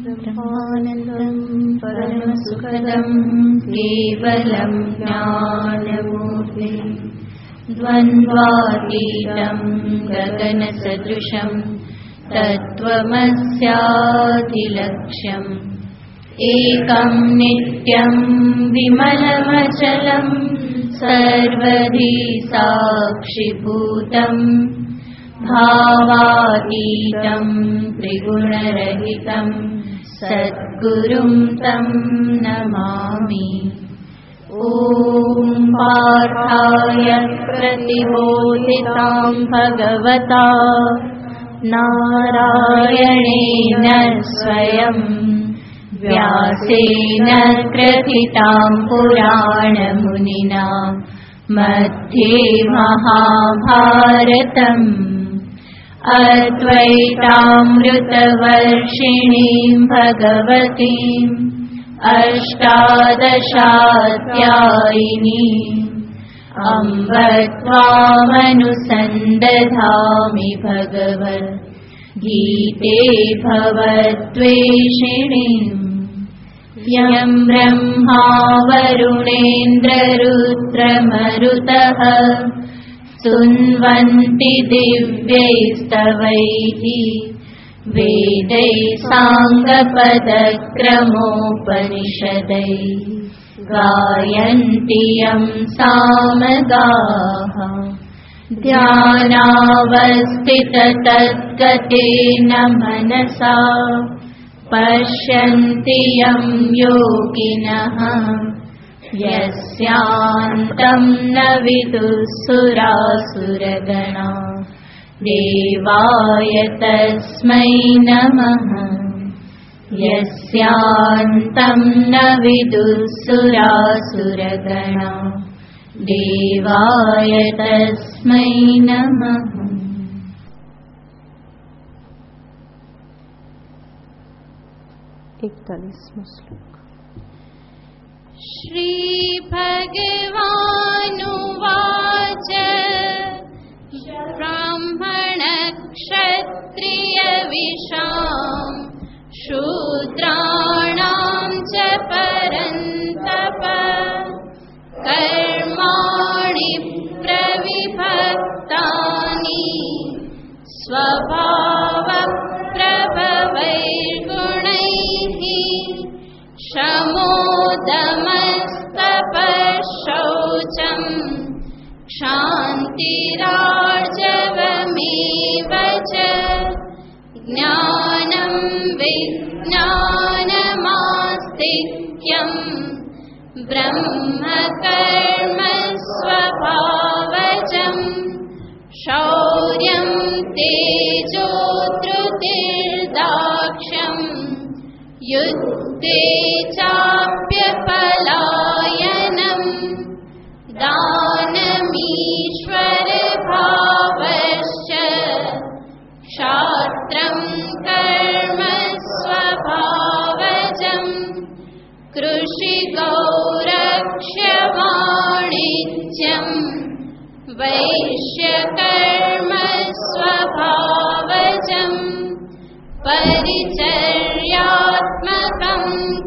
ब्रह्मानन्दं परमसुखदं केवलं ज्ञानमूर्तिं द्वन्द्वातीतं गगनसदृशं तत्त्वमस्यादिलक्ष्यम् एकं नित्यं विमलमचलं सर्वधी साक्षिभूतम् भावातीतं त्रिगुणरहितं सद्गुरुं तं नमामि। ॐ पार्थाय प्रतिबोधितां भगवता नारायणेन स्वयं व्यासेन ग्रथितां पुराणमुनिना मध्ये महाभारतम् अद्वैतामृतवर्षिणीं भगवतीम् अष्टादशाध्यायिनीम् अम्ब त्वामनुसन्दधामि भगवद्गीते भवद्वेषिणीम् यं ब्रह्मा वरुणेन्द्ररुद्रमरुतः स्तुन्वन्ति दिव्यैस्तवैः वेदैः साङ्गपदक्रमोपनिषदैः गायन्ति यं सामगाः ध्यानावस्थिततद्गतेन मनसा पश्यन्ति यं योगिनः यस्यान्तं न विदुःसुरासुरगणा देवाय तस्मै नमः। यस्यान्तं न विदुःसुरासुरगणा देवाय तस्मै नमः। 41वां श्लोक। श्री भगवानुवाच ब्राह्मण क्षत्रिय विशां शूद्राणां च परन्तप कर्माणि प्रविभक्तानि स्वभाव प्रभवैर्गुणैः शमोदमस्तपः क्षान्तिरार्जवमेव च ज्ञानं विज्ञानमास्तिक्यं ब्रह्मकर्म स्वभावजं शौर्यं तेजो धृतिर्दाक्ष्यं युद्धे चाप्यपलायनं दानमीश्वरभावश्च क्षात्रं कर्म स्वभावजं कृषिगौरक्ष्यवाणिज्यं वैश्यकर्म स्वभावजं परिचर्यात्मकं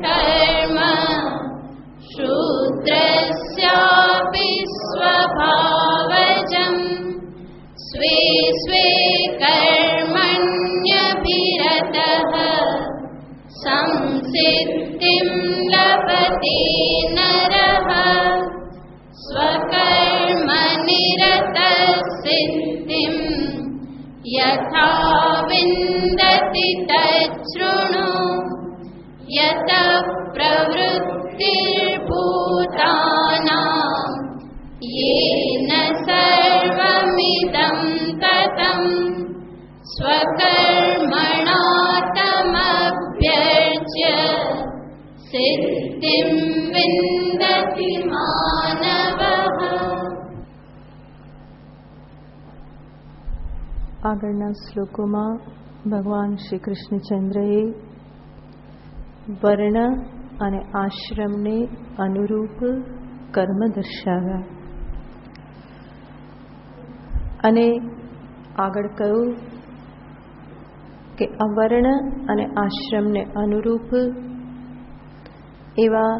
कर्म शूद्रस्यापि स्वभावजं स्वे स्वे कर्मण्यभिरतः संसिद्धिं लभते नरः स्वकर्मनिरतसिद्धिं यथा विन्दति तच्छृणु यतः प्रवृत्तिर्भूतानां येन सर्वमिदं ततं स्वकर्मणा तमभ्यर्च्य सिद्धिं विन्दति मानवः। આગળના શ્લોકોમાં ભગવાન શ્રી કૃષ્ણચંદ્રએ વર્ણ અને આશ્રમને અનુરૂપ કર્મ દર્શાવ્યા અને આગળ કહ્યું કે આ વર્ણ અને આશ્રમને અનુરૂપ એવા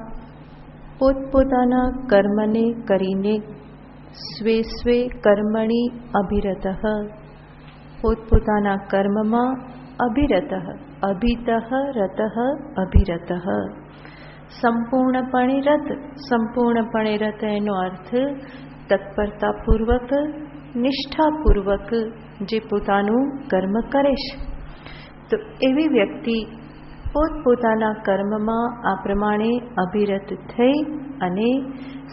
પોતપોતાના કર્મને કરીને સ્વે સ્વે કર્મણી અભિરતઃ, પોતપોતાના કર્મમાં અભિરતઃ, અભિતઃ રતઃ અભિરતઃ, સંપૂર્ણપણે રત. સંપૂર્ણપણે રત એનો અર્થ તત્પરતાપૂર્વક, નિષ્ઠાપૂર્વક જે પોતાનું કર્મ કરે છે. તો એવી વ્યક્તિ પોતપોતાના કર્મમાં આ પ્રમાણે અભિરત થઈ અને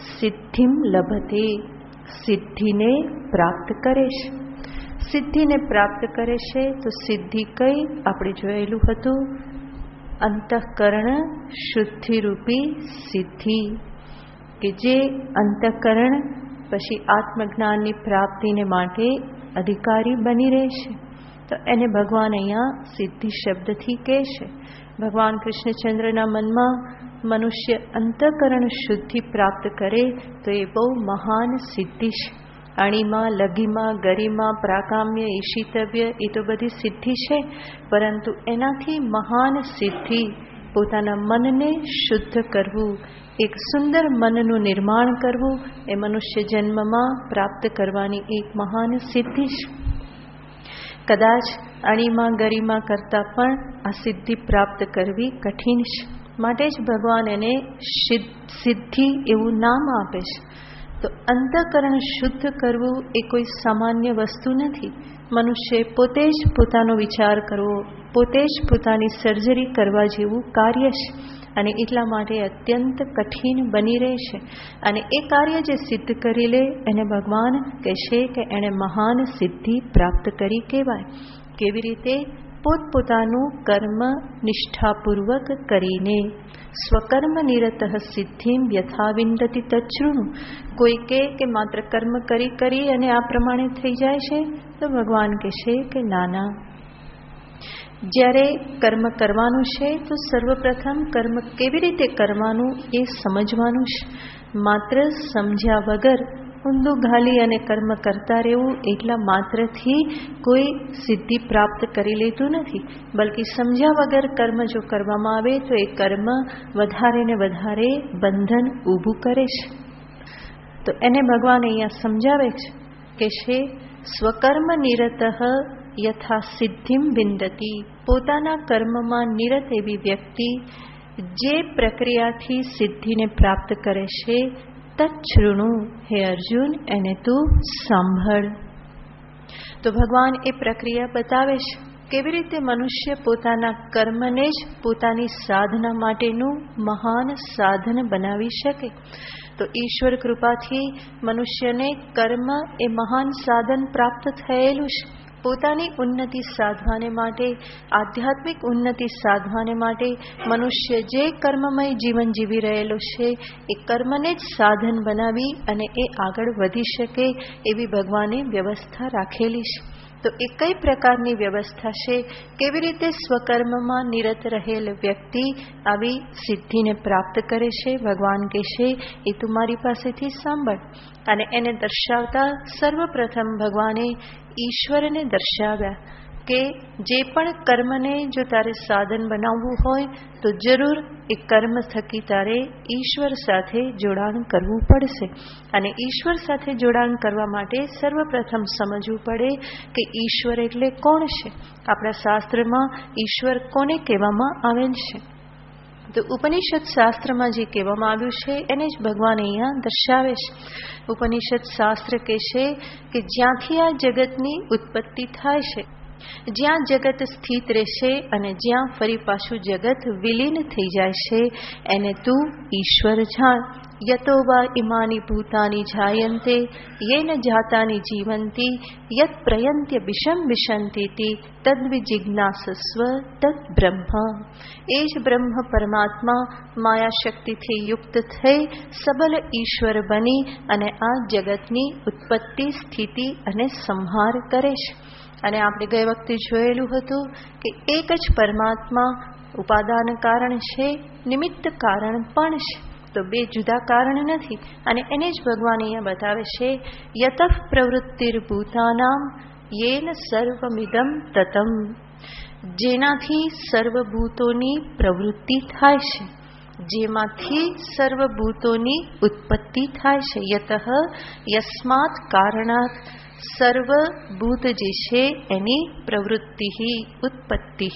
સિદ્ધિમ લભતે, સિદ્ધિને પ્રાપ્ત કરે છે. સિદ્ધિને પ્રાપ્ત કરે છે તો સિદ્ધિ કઈ આપણે જોયેલું હતું, અંતઃકરણ શુદ્ધિરૂપી સિદ્ધિ, કે જે અંતઃકરણ પછી આત્મજ્ઞાનની પ્રાપ્તિને માટે અધિકારી બની રહેશે. તો એને ભગવાન અહીંયા સિદ્ધિ શબ્દથી કહે છે. ભગવાન કૃષ્ણચંદ્રના મનમાં મનુષ્ય અંતઃકરણ શુદ્ધિ પ્રાપ્ત કરે તો એ બહુ મહાન સિદ્ધિ છે. અણીમાં, લઘીમાં, ગરિમા, પ્રાકામ્ય, ઈશિતવ્ય એ તો બધી સિદ્ધિ છે, પરંતુ એનાથી મહાન સિદ્ધિ પોતાના મનને શુદ્ધ કરવું, એક સુંદર મનનું નિર્માણ કરવું એ મનુષ્ય જન્મમાં પ્રાપ્ત કરવાની એક મહાન સિદ્ધિ છે. કદાચ અણીમાં ગરિમા કરતાં પણ આ સિદ્ધિ પ્રાપ્ત કરવી કઠિન છે. માટે જ ભગવાન એને સિદ્ધિ એવું નામ આપે છે. તો અંતઃકરણ શુદ્ધ કરવું એ કોઈ સામાન્ય વસ્તુ નથી. મનુષ્ય પોતે જ પોતાનો વિચાર કરવો, પોતે જ પોતાની સર્જરી કરવા જેવું કાર્ય છે, અને એટલા માટે અત્યંત કઠિન બની રહે છે. અને એ કાર્ય જે સિદ્ધ કરી લે એને ભગવાન કહેશે કે એણે મહાન સિદ્ધિ પ્રાપ્ત કરી કહેવાય. કેવી રીતે? પોતપોતાનું કર્મ નિષ્ઠાપૂર્વક કરીને. સ્વકર્મ નિરતઃ સિદ્ધિમ યથા વિંદતિ તચ્છૃણુ. કોઈ કે માત્ર કર્મ કરી કરી અને આ પ્રમાણે થઈ જાય છે, તો ભગવાન કહેશે કે ના, જ્યારે કર્મ કરવાનું છે તો સર્વપ્રથમ કર્મ કેવી રીતે કરવાનું એ સમજવાનું છે. માત્ર સમજ્યા વગર ઊંધું ઘાલી અને કર્મ કરતા રહેવું એટલા માત્રથી કોઈ સિદ્ધિ પ્રાપ્ત કરી લેતું નથી. બલકે સમજ્યા વગર કર્મ જો કરવામાં આવે તો એ કર્મ વધારે ને વધારે બંધન ઊભું કરે છે. તો એને ભગવાન અહીંયા સમજાવે છે કે છે સ્વકર્મ નિરતઃ યથા સિદ્ધિમ વિંદતી. પોતાના કર્મમાં નિરત એવી વ્યક્તિ જે પ્રક્રિયાથી સિદ્ધિને પ્રાપ્ત કરે છે, તચ્છૃણુ, હે અર્જુન એને તું સાંભળ. તો ભગવાન એ પ્રક્રિયા બતાવે છે કેવી રીતે મનુષ્ય પોતાના કર્મને જ પોતાની સાધના માટેનું મહાન સાધન બનાવી શકે. તો ઈશ્વર કૃપાથી મનુષ્યને કર્મ એ મહાન સાધન પ્રાપ્ત થયેલું છે. પોતાની ઉન્નતિ સાધવાને માટે, આધ્યાત્મિક ઉન્નતિ સાધવાને માટે મનુષ્ય જે કર્મમય જીવન જીવી રહેલો છે એ કર્મને જ સાધન બનાવી અને એ આગળ વધી શકે એવી ભગવાને વ્યવસ્થા રાખેલી છે. તો એ કઈ પ્રકારની વ્યવસ્થા છે? કેવી રીતે સ્વકર્મમાં નિરત રહેલ વ્યક્તિ આવી સિદ્ધિને પ્રાપ્ત કરે છે? ભગવાન કહેશે એ તું મારી પાસેથી સાંભળ. અને એને દર્શાવતા સર્વપ્રથમ ભગવાને ઈશ્વરને દર્શાવ્યા કે જે પણ કર્મને જો તારે સાધન બનાવવું હોય તો જરૂર એ કર્મ થકી તારે ઈશ્વર સાથે જોડાણ કરવું પડશે. અને ઈશ્વર સાથે જોડાણ કરવા માટે સર્વપ્રથમ સમજવું પડે કે ઈશ્વર એટલે કોણ છે. આપણા શાસ્ત્રમાં ઈશ્વર કોને કહેવામાં આવેલ છે? તો ઉપનિષદ શાસ્ત્રમાં જે કહેવામાં આવ્યું છે એને જ ભગવાન અહીંયા દર્શાવે છે. ઉપનિષદ શાસ્ત્ર કહે છે કે જ્યાંથી આ જગતની ઉત્પત્તિ થાય છે, જ્યાં જગત સ્થિત રહેશે અને જ્યાં ફરી પાછું જગત વિલીન થઈ જાય છે, એને તું ઈશ્વર જાણ. યતો વા ઇમાની ભૂતાની જાયંતે યેન જાતાની જીવંતી યત પ્રયંત્ય બિષમ બિશંતીતિ તદ્વિજિજ્ઞાસસ્વ તદ બ્રહ્મ. એ જ બ્રહ્મ પરમાત્મા માયા શક્તિથી યુક્ત થઈ સબલ ઈશ્વર બની અને આ જગતની ઉત્પત્તિ, સ્થિતિ અને સંહાર કરે છે. અને આપણે ગઈ વખતે જોયેલું હતું કે એક જ પરમાત્મા ઉપાદાન કારણ છે, નિમિત્ત કારણ પણ છે. તો બે જુદા કારણ નથી. અને એને જ ભગવાન અહીંયા બતાવે છે યતઃ પ્રવૃત્તિર્ભૂતાનામ યેન સર્વમિદમ તતમ. જેનાથી સર્વભૂતોની પ્રવૃત્તિ થાય છે, જેમાંથી સર્વભૂતોની ઉત્પત્તિ થાય છે. યતઃ યસ્માત કારણાત સર્વભૂત જે છે એની પ્રવૃત્તિ ઉત્પત્તિ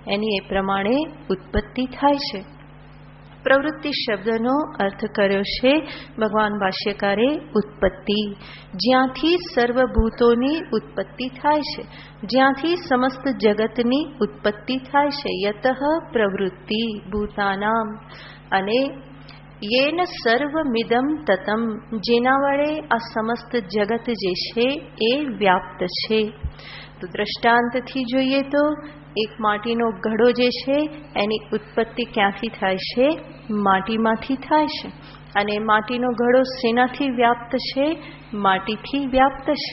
એની એ પ્રમાણે ઉત્પત્તિ થાય છે. પ્રવૃત્તિ શબ્દનો અર્થ કર્યો છે ભગવાન ભાષ્યકારે ઉત્પત્તિ, જ્યાંથી સર્વભૂતોની ઉત્પત્તિ થાય છે, જ્યાંથી સમસ્ત જગતની ઉત્પત્તિ થાય છે. યતઃ પ્રવૃત્તિ ભૂતાનામ, અને યેન સર્વમિદમ તતમ, જેના વડે આ સમસ્ત જગત જે છે એ વ્યાપ્ત છે. તો દ્રષ્ટાંતથી જોઈએ તો એક માટીનો ઘડો જે છે એની ઉત્પત્તિ ક્યાંથી થાય છે? માટીમાંથી થાય છે. અને માટીનો ઘડો શેનાથી વ્યાપ્ત છે? માટીથી વ્યાપ્ત છે.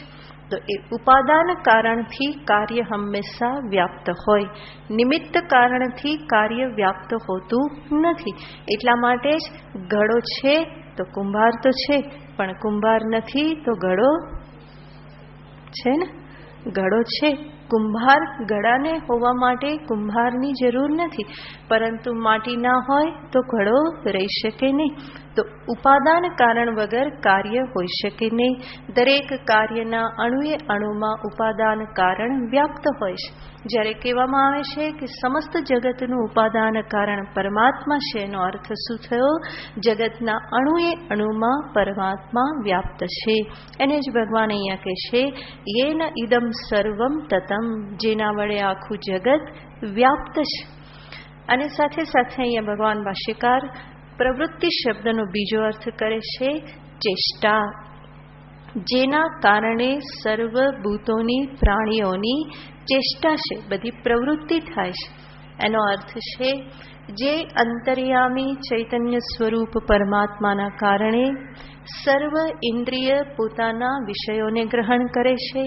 તો એ ઉપાદાન કારણથી કાર્ય હંમેશા વ્યાપ્ત હોય, નિમિત્ત કારણથી કાર્ય વ્યાપ્ત હોતું નથી. એટલા માટે જ ઘડો છે તો કુંભાર તો છે, પણ કુંભાર નથી તો ઘડો છે ને. ઘડો છે, કુંભાર ઘડાને હોવા માટે કુંભારની જરૂર નથી, પરંતુ માટી ના હોય તો ઘડો રહી શકે નહીં. તો ઉપાદાન કારણ વગર કાર્ય હોઈ શકે નહીં. દરેક કાર્યના અણુએ અણુમાં ઉપાદાન કારણ વ્યાપ્ત હોય છે. જ્યારે કહેવામાં આવે છે કે સમસ્ત જગતનું ઉપાદાન કારણ પરમાત્મા છે, એનો અર્થ શું થયો? જગતના અણુએ અણુમાં પરમાત્મા વ્યાપ્ત છે. એને જ ભગવાન અહીંયા કહે છે યેન ઇદમ સર્વમ તતમ, જેના વડે આખું જગત વ્યાપ્ત છે. અને સાથે સાથે અહીંયા ભગવાન ભાષ્યકાર પ્રવૃત્તિ શબ્દનો બીજો અર્થ કરે છે ચેષ્ટા, જેના કારણે સર્વભૂતોની પ્રાણીઓની ચેષ્ટા છે, બધી પ્રવૃત્તિ થાય છે. એનો અર્થ છે જે અંતર્યામી ચૈતન્ય સ્વરૂપ પરમાત્માના કારણે સર્વ ઇન્દ્રિય પોતાના વિષયોને ગ્રહણ કરે છે,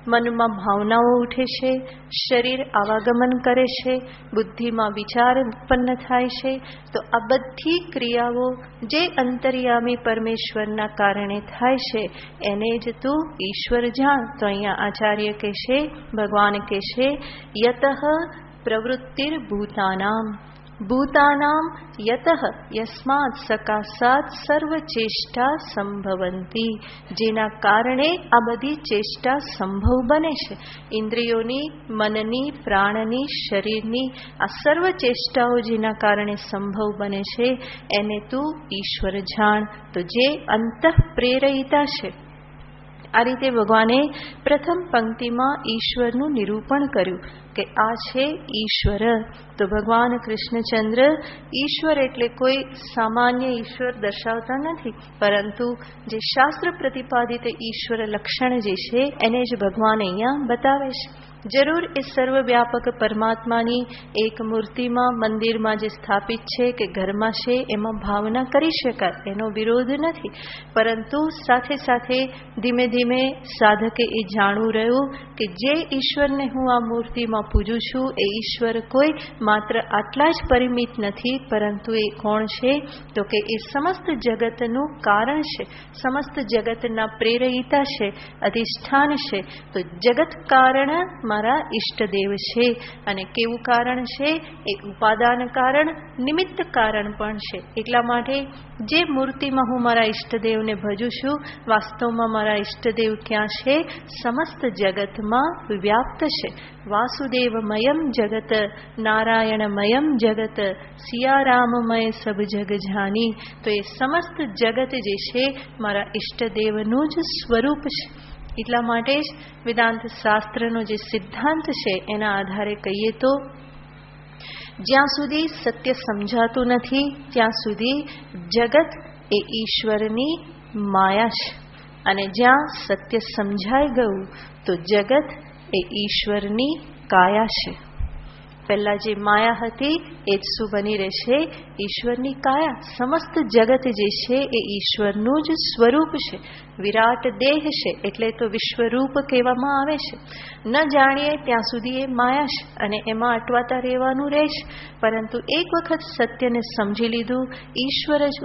મનમાં ભાવનાઓ ઉઠે છે, શરીર આવાગમન કરે છે, બુદ્ધિમાં વિચાર ઉત્પન્ન થાય છે. તો આ બધી ક્રિયાઓ જે અંતર્યામી પરમેશ્વરના કારણે થાય છે એને જ તું ઈશ્વર જાણ. તો અહીંયા આચાર્ય કહેશે, ભગવાન કહેશે યતઃ પ્રવૃત્તિર ભૂતાનામ, ભૂતાનામ યતઃ યસ્માત સકાશાત સર્વ ચેષ્ટા સંભવંતી, જેના કારણે આ બધી ચેષ્ટા સંભવ બને છે. ઇન્દ્રિયોની, મનની, પ્રાણની, શરીરની આ સર્વ ચેષ્ટાઓ જેના કારણે સંભવ બને છે એને તું ઈશ્વર જાણ. તો જે અંતઃ પ્રેરયિતા છે. આ રીતે ભગવાને પ્રથમ પંક્તિમાં ઈશ્વરનું નિરૂપણ કર્યું કે આ છે ઈશ્વર. તો ભગવાન કૃષ્ણચંદ્ર ઈશ્વર એટલે કોઈ સામાન્ય ઈશ્વર દર્શાવતા નથી, પરંતુ જે શાસ્ત્ર પ્રતિપાદિત ઈશ્વર લક્ષણ જે છે એને જ ભગવાન અહીંયા બતાવે છે. જરૂર એ સર્વવ્યાપક પરમાત્માની એક મૂર્તિમાં, મંદિરમાં જે સ્થાપિત છે કે ઘરમાં છે એમાં ભાવના કરી શકાય, એનો વિરોધ નથી. પરંતુ સાથે સાથે ધીમે ધીમે સાધકે એ જાણવું રહ્યું કે જે ઈશ્વરને હું આ મૂર્તિમાં પૂજું છું એ ઈશ્વર કોઈ માત્ર આટલા જ પરિમિત નથી, પરંતુ એ કોણ છે? તો કે એ સમસ્ત જગતનું કારણ છે, સમસ્ત જગતના પ્રેરયિતા છે, અધિષ્ઠાન છે. તો જગત કારણ મારા ઈષ્ટદેવ છે. અને કેવું કારણ છે? એ ઉપાદાન કારણ, નિમિત્ત કારણ પણ છે. એટલા માટે જે મૂર્તિમાં હું મારા ઈષ્ટદેવને ભજું છું, વાસ્તવમાં મારા ઈષ્ટદેવ ક્યાં છે? સમસ્ત જગતમાં વ્યાપ્ત છે. વાસુદેવમયમ જગત, નારાયણમયમ જગત, સિયારામમય સબ જગ જાની. તો એ સમસ્ત જગત જે છે મારા ઈષ્ટદેવનું જ સ્વરૂપ છે. એટલા માટે જ વેદાંત શાસ્ત્રનો જે સિદ્ધાંત છે એના આધારે કહીએ તો જ્યાં સુધી સત્ય સમજાતું નથી ત્યાં સુધી જગત એ ઈશ્વરની માયા છે, અને જ્યાં સત્ય સમજાઈ ગયું તો જગત એ ઈશ્વરની કાયા છે. પહેલા જે માયા હતી એ જ શું બની રહેશે? ઈશ્વરની કાયા. સમસ્ત જગત જે છે એ ઈશ્વરનું જ સ્વરૂપ છે. વિરાટ દેહ છે એટલે તો વિશ્વરૂપ કહેવામાં આવે છે. ન જાણીએ ત્યાં સુધી એ માયા છે અને એમાં અટવાતા રહેવાનું રહેશે. પરંતુ એક વખત સત્યને સમજી લીધું, ઈશ્વર જ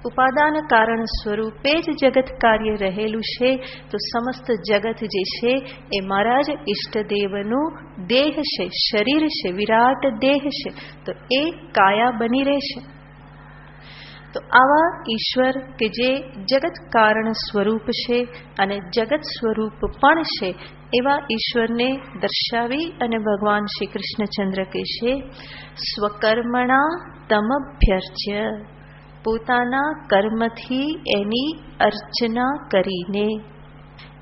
ઉપાદાન કારણ સ્વરૂપે જ જગત કાર્ય રહેલું છે, તો સમસ્ત જગત જે છે એ મારા જ ઈષ્ટદેવનું દેહ છે, શરીર છે, વિરાટ દેહ છે. તો એ કાયા બની રહેશે. તો આવા ઈશ્વર કે જે જગત કારણ સ્વરૂપ છે અને જગત સ્વરૂપ પણ છે, એવા ઈશ્વરને દર્શાવી અને ભગવાન શ્રી કૃષ્ણચંદ્ર કહે છે, સ્વકર્મણા તમભ્યર્ચ્ય, પોતાના કર્મથી એની અર્ચના કરીને.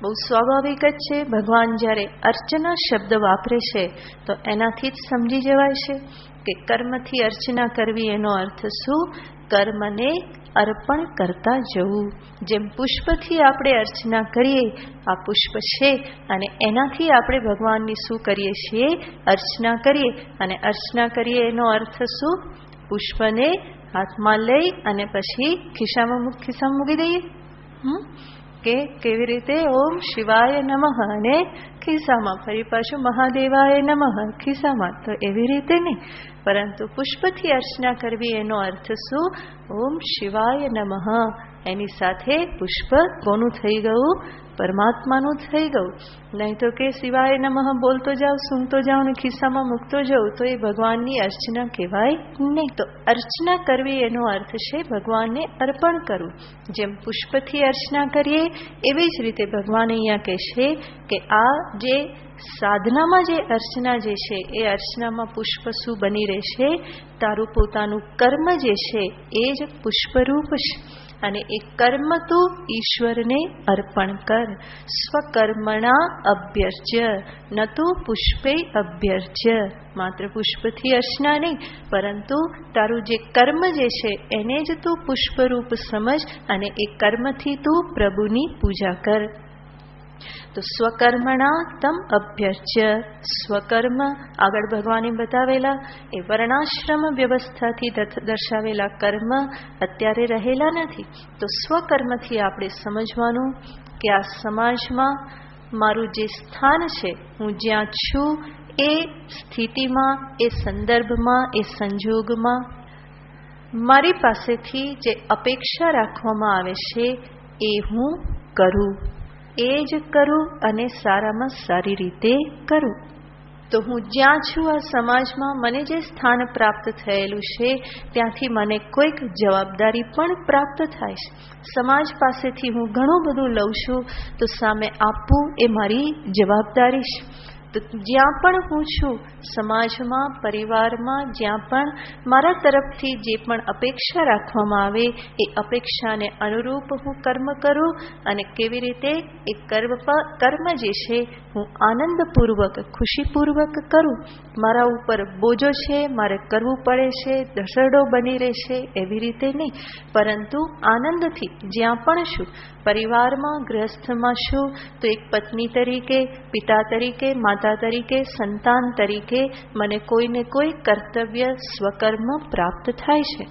બહુ સ્વાભાવિક જ છે. ભગવાન જ્યારે અર્ચના શબ્દ વાપરે છે તો એનાથી જ સમજી જવાય છે કે કર્મથી અર્ચના કરવી એનો અર્થ શું? કર્મને અર્પણ કરતા જવું. જેમ પુષ્પથી આપણે અર્ચના કરીએ, આ પુષ્પ છે અને એનાથી આપણે ભગવાનની શું કરીએ છીએ? અર્ચના કરીએ. અને અર્ચના કરીએ એનો અર્થ શું? પુષ્પને હાથમાં લઈ અને પછી ખિસ્સામાં મૂકી દઈએ કે કેવી રીતે? ઓમ શિવાય નમઃ અને ખિસ્સામાં, ફરી પાછું મહાદેવાય નમઃ ખિસ્સામાં. તો એવી રીતે નહીં, પરંતુ પુષ્પથી અર્ચના કરવી એનો અર્થ શું? ઓમ શિવાય નમઃ. એની સાથે પુષ્પ કોનું થઈ ગયું? પરમાત્માનું થઈ ગયું. નહીં તો કે શિવાય નમઃ બોલતો જાઓ, સૂંઘતો જાઓ ને ખિસ્સામાં મૂકતો જાઓ, તો એ ભગવાનની અર્ચના કહેવાય નહીં. તો અર્ચના કરવી એનો અર્થ છે ભગવાનને અર્પણ કરવું. જેમ પુષ્પથી અર્ચના કરીએ એવી જ રીતે ભગવાન અહીંયા કહેશે કે આ જે સાધનામાં જે અર્ચના જે છે એ અર્ચનામાં પુષ્પ શું બની રહેશે? તારું પોતાનું કર્મ જે છે એ જ પુષ્પરૂપ છે. અને એ કર્મ તું ઈશ્વરને અર્પણ કર. સ્વકર્મણા અભ્યર્ચ્ય ન તો પુષ્પે અભ્યર્ચ્ય. માત્ર પુષ્પથી અર્ચના નહીં, પરંતુ તારું જે કર્મ જે છે એને જ તું પુષ્પરૂપ સમજ અને એ કર્મથી તું પ્રભુની પૂજા કર. તો સ્વકર્મણા તમ અભ્યર્ચ્ય. સ્વકર્મ આગળ ભગવાને બતાવેલા એ વર્ણાશ્રમ વ્યવસ્થાથી દર્શાવેલા કર્મ અત્યારે રહેલા નથી. તો સ્વકર્મથી આપણે સમજવાનું કે આ સમાજમાં મારું જે સ્થાન છે, હું જ્યાં છું એ સ્થિતિમાં, એ સંદર્ભમાં, એ સંજોગમાં મારી પાસેથી જે અપેક્ષા રાખવામાં આવે છે એ હું કરું, એ જ કરું અને સારામાં સારી રીતે કરું. તો હું જ્યાં છું આ સમાજમાં મને જે સ્થાન પ્રાપ્ત થયેલું છે ત્યાંથી મને કોઈક જવાબદારી પણ પ્રાપ્ત થાય છે. સમાજ પાસેથી હું ઘણું બધું લઉં છું તો સામે આપવું એ મારી જવાબદારી છે. તો જ્યાં પણ હું છું, સમાજમાં, પરિવારમાં, જ્યાં પણ મારા તરફથી જે પણ અપેક્ષા રાખવામાં આવે એ અપેક્ષાને અનુરૂપ હું કર્મ કરું. અને કેવી રીતે? એ કર્મ જે છે હું આનંદપૂર્વક, ખુશીપૂર્વક કરું. મારા ઉપર બોજો છે, મારે કરવું પડે છે, દસરડો બની રહેશે એવી રીતે નહીં, પરંતુ આનંદથી જ્યાં પણ છું, પરિવારમાં, ગૃહસ્થમાં છું તો એક પત્ની તરીકે, પિતા તરીકે, માતા તરીકે, સંતાન તરીકે મને કોઈને કોઈ કર્તવ્ય સ્વકર્મ પ્રાપ્ત થાય છે.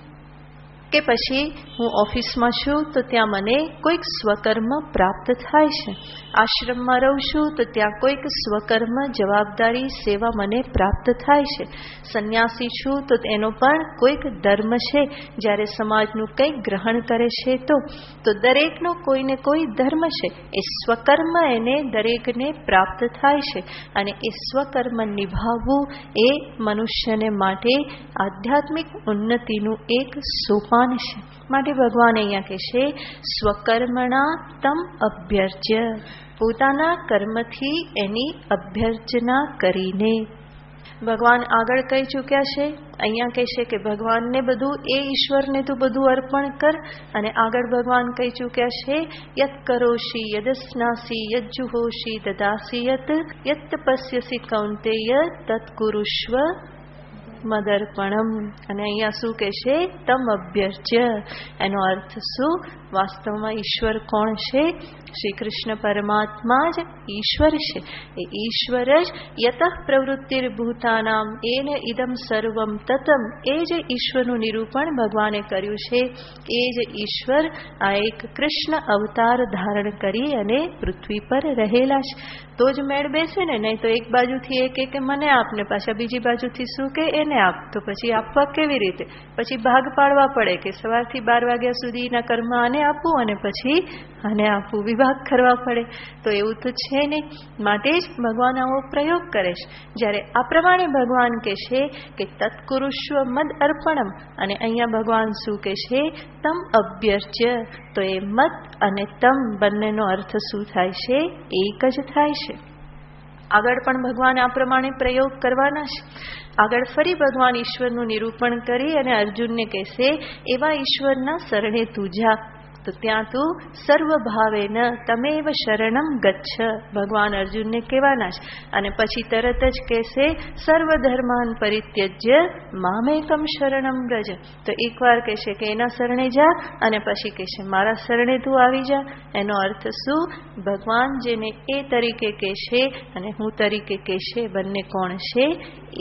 કે પછી હું ઓફિસમાં છું તો ત્યાં મને કોઈક સ્વકર્મ પ્રાપ્ત થાય છે. આશ્રમમાં રહું છું તો ત્યાં કોઈક સ્વકર્મ, જવાબદારી, સેવા મને પ્રાપ્ત થાય છે. સંન્યાસી છું તો એનો પણ કોઈક ધર્મ છે. જ્યારે સમાજનું કંઈક ગ્રહણ કરે છે તો દરેકનો કોઈને કોઈ ધર્મ છે. એ સ્વકર્મ એને દરેકને પ્રાપ્ત થાય છે. અને એ સ્વકર્મ નિભાવવું એ મનુષ્યને માટે આધ્યાત્મિક ઉન્નતિનું એક સોપાન છે. માટે ભગવાન અહીંયા કહે છે સ્વકર્મણા તમ અભ્યર્ચ્ય. પોતાના કર્મથી એની અભ્યર્ચના કરીને. ભગવાન આગળ કહી ચૂક્યા છે, અહીંયા કહે છે કે ભગવાનને બધું, એ ઈશ્વરને તું બધું અર્પણ કર. અને આગળ ભગવાન કહી ચૂક્યા છે યત કરોશી યદસ્નાસી યજ્જુહોશી દદાસી યત તપસ્યસી કૌંતેય તત્કુરુષ્વ મદર્પણમ. અને અહીંયા શું કહેશે? તમ અભ્યર્ચ્ય. એનો અર્થ શું? વાસ્તવમાં ઈશ્વર કોણ છે? શ્રી કૃષ્ણ પરમાત્મા જ ઈશ્વર છે. એ ઈશ્વર જ યતઃ પ્રવૃત્તિર્ભૂતાનામ એન ઇદમ સર્વમ તતમ. એ જ ઈશ્વરનું નિરૂપણ ભગવાને કર્યું છે. એ જ ઈશ્વર આ એક કૃષ્ણ અવતાર ધારણ કરી અને પૃથ્વી પર રહેલા છે. તો જ મેળ બેસે ને. નહીં તો એક બાજુથી એ કે મને આપને, પાછા બીજી બાજુથી શું કે એને આપ. તો પછી આપવા કેવી રીતે? પછી ભાગ પાડવા પડે કે સવારથી 12 વાગ્યા સુધીના કર્મ આને આપવું અને પછી આને આપવું, વિભાગ કરવા પડે. તો એવું તો છે નહીં. માટે જ ભગવાન આવો પ્રયોગ કરે છે. જ્યારે આ પ્રમાણે ભગવાન કહે છે કે તત્કુરુષ્વ મદ અર્પણમ, અને અહીંયા ભગવાન શું કહે છે? તમ અભ્યર્ચ્ય. તો એ મત અને તમ બંનેનો અર્થ શું થાય છે? એક જ થાય છે. આગળ પણ ભગવાન આ પ્રમાણે પ્રયોગ કરવાના છે. આગળ ફરી ભગવાન ઈશ્વરનું નિરૂપણ કરી અને અર્જુનને કહેશે એવા ઈશ્વરના શરણે તું જા. તો ત્યાં તું સર્વભાવેન તમેવ શરણમ ગચ્છ. ભગવાન અર્જુનને કહેવાના છે. અને પછી તરત જ કહેશે સર્વધર્માન પરિત્યજ્ય મામેકમ શરણમ વ્રજ. તો એકવાર કહેશે કે એના શરણે જા, અને પછી કહેશે મારા શરણે તું આવી જા. એનો અર્થ શું? ભગવાન જેને એ તરીકે કહેશે અને હું તરીકે કહેશે, બંને કોણ છે?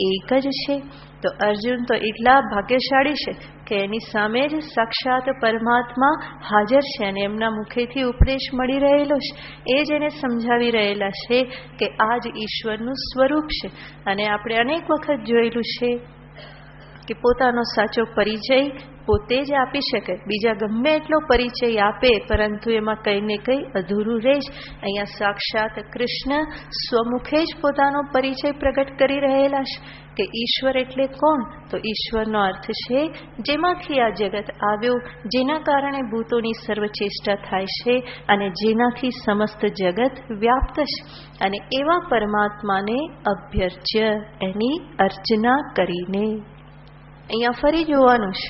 એક જ છે. તો અર્જુન તો એટલા ભાગ્યશાળી છે કે એની સામે જ સાક્ષાત પરમાત્મા હાજર છે અને એમના મુખેથી ઉપદેશ મળી રહેલો છે. એ જ એને સમજાવી રહેલા છે કે આ જ ઈશ્વરનું સ્વરૂપ છે. અને આપણે અનેક વખત જોયેલું છે કે પોતાનો સાચો પરિચય પોતે જ આપી શકે. બીજા ગમે એટલો પરિચય આપે પરંતુ એમાં કંઈ ને કંઈ અધૂરું રહે જ. અહીંયા સાક્ષાત કૃષ્ણ સ્વમુખે જ પોતાનો પરિચય પ્રગટ કરી રહેલા છે કે ઈશ્વર એટલે કોણ? તો ઈશ્વરનો અર્થ છે જેમાંથી આ જગત આવ્યું, જેના કારણે ભૂતોની સર્વચેષ્ટા થાય છે અને જેનાથી સમસ્ત જગત વ્યાપ્ત છે. અને એવા પરમાત્માને અભ્યર્ચ્ય, એની અર્ચના કરીને. અહીંયા ફરી જોવાનું છે,